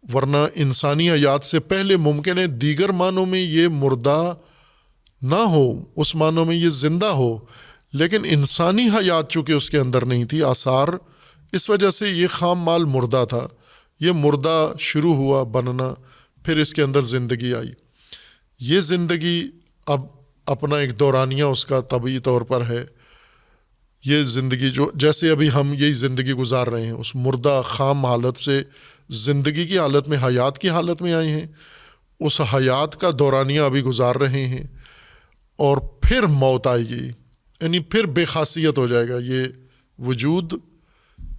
ورنہ انسانی حیات سے پہلے ممکن ہے دیگر معنوں میں یہ مردہ نہ ہو، اس معنوں میں یہ زندہ ہو، لیکن انسانی حیات چونکہ اس کے اندر نہیں تھی، آثار، اس وجہ سے یہ خام مال مردہ تھا. یہ مردہ شروع ہوا بننا، پھر اس کے اندر زندگی آئی. یہ زندگی اب اپنا ایک دورانیہ اس کا طبعی طور پر ہے. یہ زندگی جو جیسے ابھی ہم یہی زندگی گزار رہے ہیں، اس مردہ خام حالت سے زندگی کی حالت میں، حیات کی حالت میں آئے ہیں، اس حیات کا دورانیہ ابھی گزار رہے ہیں، اور پھر موت آئے گی، یعنی پھر بے خاصیت ہو جائے گا یہ وجود.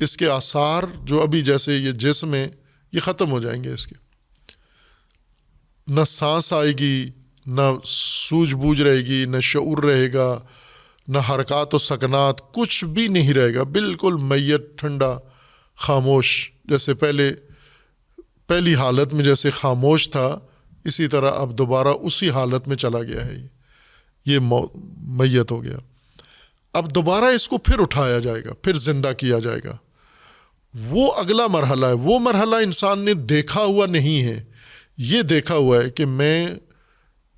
اس کے آثار جو ابھی جیسے یہ جسم ہے یہ ختم ہو جائیں گے، اس کے نہ سانس آئے گی، نہ سوجھ بوجھ رہے گی، نہ شعور رہے گا، نہ حرکات و سکنات، کچھ بھی نہیں رہے گا، بالکل میت، ٹھنڈا، خاموش. جیسے پہلی حالت میں جیسے خاموش تھا، اسی طرح اب دوبارہ اسی حالت میں چلا گیا ہے، یہ میت ہو گیا. اب دوبارہ اس کو پھر اٹھایا جائے گا، پھر زندہ کیا جائے گا. وہ اگلا مرحلہ ہے، وہ مرحلہ انسان نے دیکھا ہوا نہیں ہے. یہ دیکھا ہوا ہے کہ میں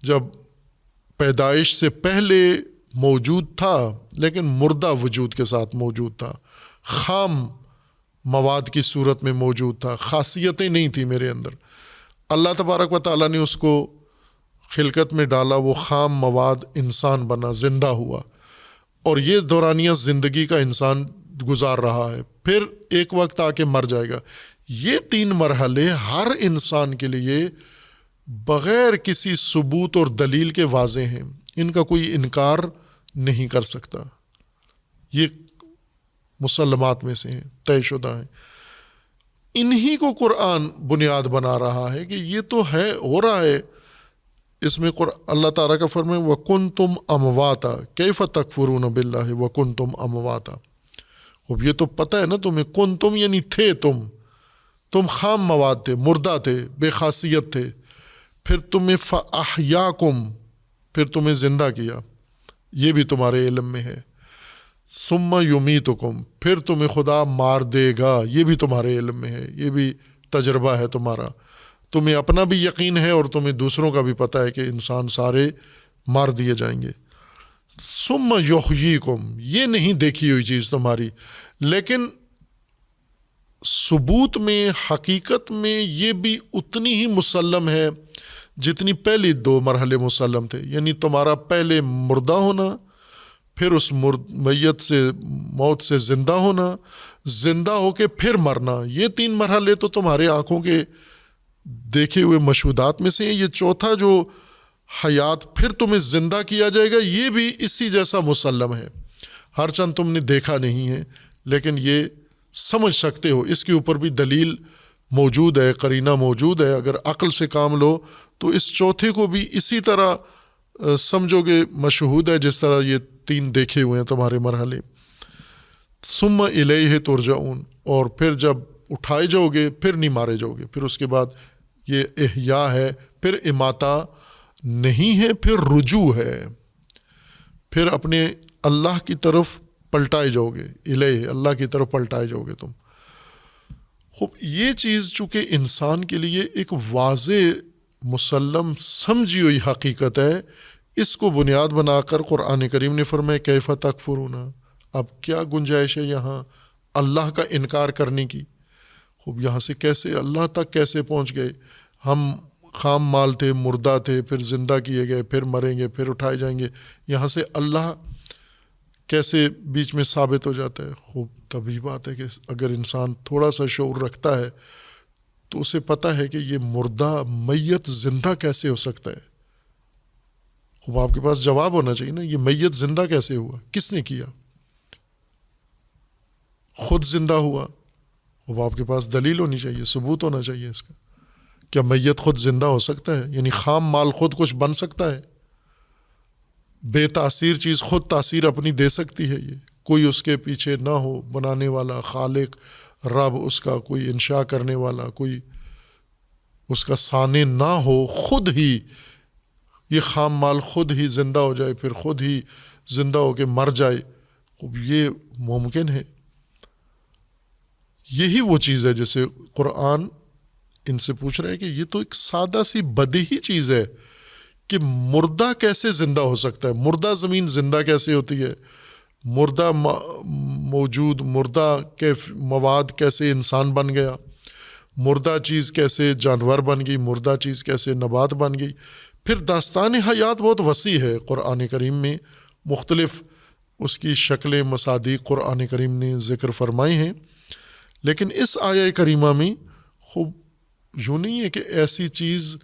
جب پیدائش سے پہلے موجود تھا لیکن مردہ وجود کے ساتھ موجود تھا، خام مواد کی صورت میں موجود تھا، خاصیتیں نہیں تھی میرے اندر. اللہ تبارک و تعالیٰ نے اس کو خلقت میں ڈالا، وہ خام مواد انسان بنا، زندہ ہوا، اور یہ دورانیہ زندگی کا انسان گزار رہا ہے. پھر ایک وقت آ کے مر جائے گا. یہ 3 مرحلے ہر انسان کے لیے بغیر کسی ثبوت اور دلیل کے واضح ہیں، ان کا کوئی انکار نہیں کر سکتا. یہ مسلمات میں سے ہیں، طے شدہ ہیں. انہی کو قرآن بنیاد بنا رہا ہے کہ یہ تو ہے، ہو رہا ہے. اس میں اللہ تعالیٰ کا فرمان ہے وَكُنْتُمْ أَمْوَاتًا كَيْفَ تَكْفُرُونَ بِاللَّهِ وَكُنْتُمْ أَمْوَاتًا. اب یہ تو پتہ ہے نا تمہیں، کنتم یعنی تھے، تم خام مواد تھے، مردہ تھے، بے خاصیت تھے، پھر تمہیں فَأَحْيَاكُمْ، پھر تمہیں زندہ کیا، یہ بھی تمہارے علم میں ہے. ثُمَّ يُمِيتُكُمْ، پھر تمہیں خدا مار دے گا، یہ بھی تمہارے علم میں ہے، یہ بھی تجربہ ہے تمہارا. تمہیں اپنا بھی یقین ہے اور تمہیں دوسروں کا بھی پتہ ہے کہ انسان سارے مار دیے جائیں گے. ثُمَّ يُحْيِيكُمْ، یہ نہیں دیکھی ہوئی چیز تمہاری، لیکن ثبوت میں، حقیقت میں یہ بھی اتنی ہی مسلم ہے جتنی پہلی 2 مرحلے مسلم تھے. یعنی تمہارا پہلے مردہ ہونا، پھر اس میت سے، موت سے زندہ ہونا، زندہ ہو کے پھر مرنا، یہ 3 مرحلے تو تمہارے آنکھوں کے دیکھے ہوئے مشہودات میں سے ہیں. یہ چوتھا جو حیات پھر تمہیں زندہ کیا جائے گا، یہ بھی اسی جیسا مسلم ہے. ہر چند تم نے دیکھا نہیں ہے لیکن یہ سمجھ سکتے ہو، اس کے اوپر بھی دلیل موجود ہے، قرینہ موجود ہے. اگر عقل سے کام لو تو اس چوتھے کو بھی اسی طرح سمجھو گے مشہود ہے جس طرح یہ 3 دیکھے ہوئے ہیں تمہارے مرحلے. ثم الیہ ترجعون، اور پھر جب اٹھائے جاؤ گے پھر نہیں مارے جاؤ گے. پھر اس کے بعد یہ احیاء ہے، پھر اماتہ نہیں ہے، پھر رجوع ہے، پھر اپنے اللہ کی طرف پلٹائے جاؤ گے. الیہ، اللہ کی طرف پلٹائے جاؤ گے تم. خوب، یہ چیز چونکہ انسان کے لیے ایک واضح، مسلم، سمجھی ہوئی حقیقت ہے، اس کو بنیاد بنا کر قرآن کریم نے فرمایا کیف تکفرون. اب کیا گنجائش ہے یہاں اللہ کا انکار کرنے کی؟ خوب، یہاں سے کیسے اللہ تک کیسے پہنچ گئے؟ ہم خام مال تھے، مردہ تھے، پھر زندہ کیے گئے، پھر مریں گے، پھر اٹھائے جائیں گے. یہاں سے اللہ کیسے بیچ میں ثابت ہو جاتا ہے؟ خوب، تبھی بات ہے کہ اگر انسان تھوڑا سا شعور رکھتا ہے تو اسے پتہ ہے کہ یہ مردہ میت زندہ کیسے ہو سکتا ہے. خوب، آپ کے پاس جواب ہونا چاہیے نا، یہ میت زندہ کیسے ہوا، کس نے کیا؟ خود زندہ ہوا. خوب، آپ کے پاس دلیل ہونی چاہیے، ثبوت ہونا چاہیے اس کا. کیا میت خود زندہ ہو سکتا ہے؟ یعنی خام مال خود کچھ بن سکتا ہے؟ بے تاثیر چیز خود تاثیر اپنی دے سکتی ہے؟ یہ کوئی اس کے پیچھے نہ ہو، بنانے والا، خالق، رب، اس کا کوئی انشاء کرنے والا، کوئی اس کا صانع نہ ہو، خود ہی یہ خام مال خود ہی زندہ ہو جائے، پھر خود ہی زندہ ہو کے مر جائے. خوب، یہ ممکن ہے. یہی وہ چیز ہے جسے قرآن ان سے پوچھ رہا ہے کہ یہ تو ایک سادہ سی بدیہی چیز ہے کہ مردہ کیسے زندہ ہو سکتا ہے؟ مردہ زمین زندہ کیسے ہوتی ہے؟ مردہ موجود، مردہ کے مواد کیسے انسان بن گیا؟ مردہ چیز کیسے جانور بن گئی؟ مردہ چیز کیسے نبات بن گئی؟ پھر داستان حیات بہت وسیع ہے قرآن کریم میں، مختلف اس کی شکلیں، مصادیق قرآن کریم نے ذکر فرمائے ہیں. لیکن اس آیہ کریمہ میں خوب یوں نہیں ہے کہ ایسی چیز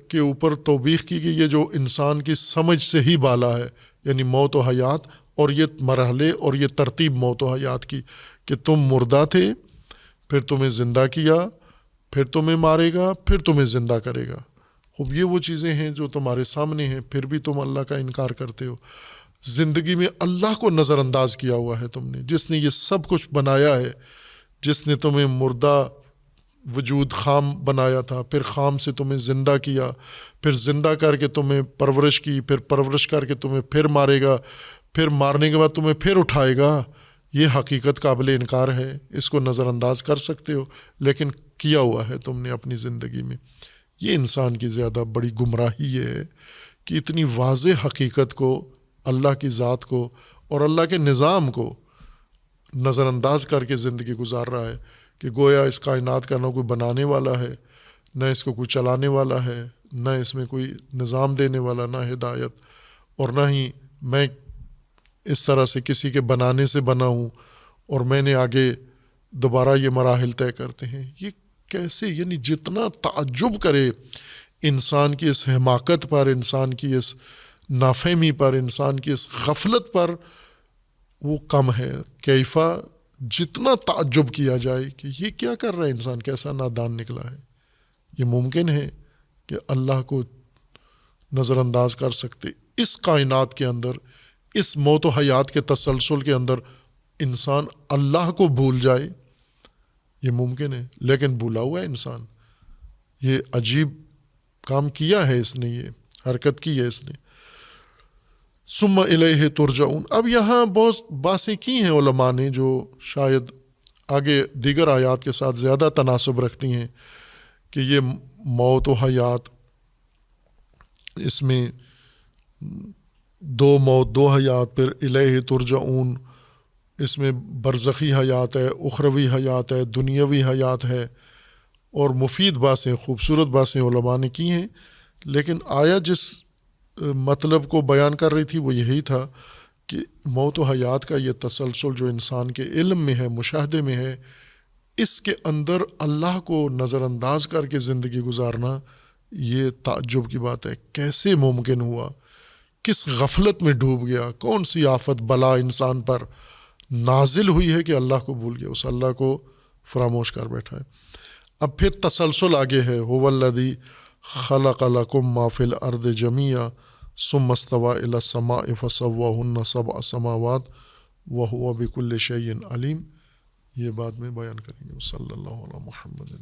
کے اوپر توبیخ کی گئی ہے جو انسان کی سمجھ سے ہی بالا ہے، یعنی موت و حیات، اور یہ مرحلے اور یہ ترتیب موت و حیات کی کہ تم مردہ تھے، پھر تمہیں زندہ کیا، پھر تمہیں مارے گا، پھر تمہیں زندہ کرے گا. خوب، یہ وہ چیزیں ہیں جو تمہارے سامنے ہیں، پھر بھی تم اللہ کا انکار کرتے ہو. زندگی میں اللہ کو نظر انداز کیا ہوا ہے تم نے، جس نے یہ سب کچھ بنایا ہے، جس نے تمہیں مردہ وجود خام بنایا تھا، پھر خام سے تمہیں زندہ کیا، پھر زندہ کر کے تمہیں پرورش کی، پھر پرورش کر کے تمہیں پھر مارے گا، پھر مارنے کے بعد تمہیں پھر اٹھائے گا. یہ حقیقت قابل انکار ہے، اس کو نظر انداز کر سکتے ہو لیکن کیا ہوا ہے تم نے اپنی زندگی میں. یہ انسان کی زیادہ بڑی گمراہی ہے کہ اتنی واضح حقیقت کو، اللہ کی ذات کو اور اللہ کے نظام کو نظر انداز کر کے زندگی گزار رہا ہے کہ گویا اس کائنات کا نہ کوئی بنانے والا ہے، نہ اس کو کوئی چلانے والا ہے، نہ اس میں کوئی نظام دینے والا، نہ ہدایت، اور نہ ہی میں اس طرح سے کسی کے بنانے سے بنا ہوں اور میں نے آگے دوبارہ یہ مراحل طے کرتے ہیں۔ یہ کیسے، یعنی جتنا تعجب کرے انسان کی اس حماقت پر، انسان کی اس نافہمی پر، انسان کی اس غفلت پر، وہ کم ہے۔ کیفا، جتنا تعجب کیا جائے کہ یہ کیا کر رہا ہے انسان، کیسا نادان نکلا ہے۔ یہ ممکن ہے کہ اللہ کو نظر انداز کر سکتے اس کائنات کے اندر، اس موت و حیات کے تسلسل کے اندر انسان اللہ کو بھول جائے؟ یہ ممکن ہے، لیکن بھولا ہوا ہے انسان۔ یہ عجیب کام کیا ہے اس نے، یہ حرکت کی ہے اس نے۔ ثم الیہ ترجعون، اب یہاں بہت باتیں کی ہیں علماء نے جو شاید آگے دیگر آیات کے ساتھ زیادہ تناسب رکھتی ہیں، کہ یہ موت و حیات، اس میں دو موت دو حیات، پھر الیہ ترجعون، اس میں برزخی حیات ہے، اخروی حیات ہے، دنیاوی حیات ہے، اور مفید باتیں، خوبصورت باتیں علماء نے کی ہیں۔ لیکن آیا جس مطلب کو بیان کر رہی تھی وہ یہی تھا کہ موت و حیات کا یہ تسلسل جو انسان کے علم میں ہے، مشاہدے میں ہے، اس کے اندر اللہ کو نظر انداز کر کے زندگی گزارنا یہ تعجب کی بات ہے۔ کیسے ممکن ہوا؟ کس غفلت میں ڈوب گیا؟ کون سی آفت بلا انسان پر نازل ہوئی ہے کہ اللہ کو بھول گیا، اس اللہ کو فراموش کر بیٹھا ہے۔ اب پھر تسلسل آگے ہے، هو الذی خلق لکم ما فی الارض جمیعا ثم استوی الی السماء فسواہن سبع سماوات وہو بکل شیء علیم۔ یہ بعد میں بیان کریں گے۔ صلی اللہ علی محمد۔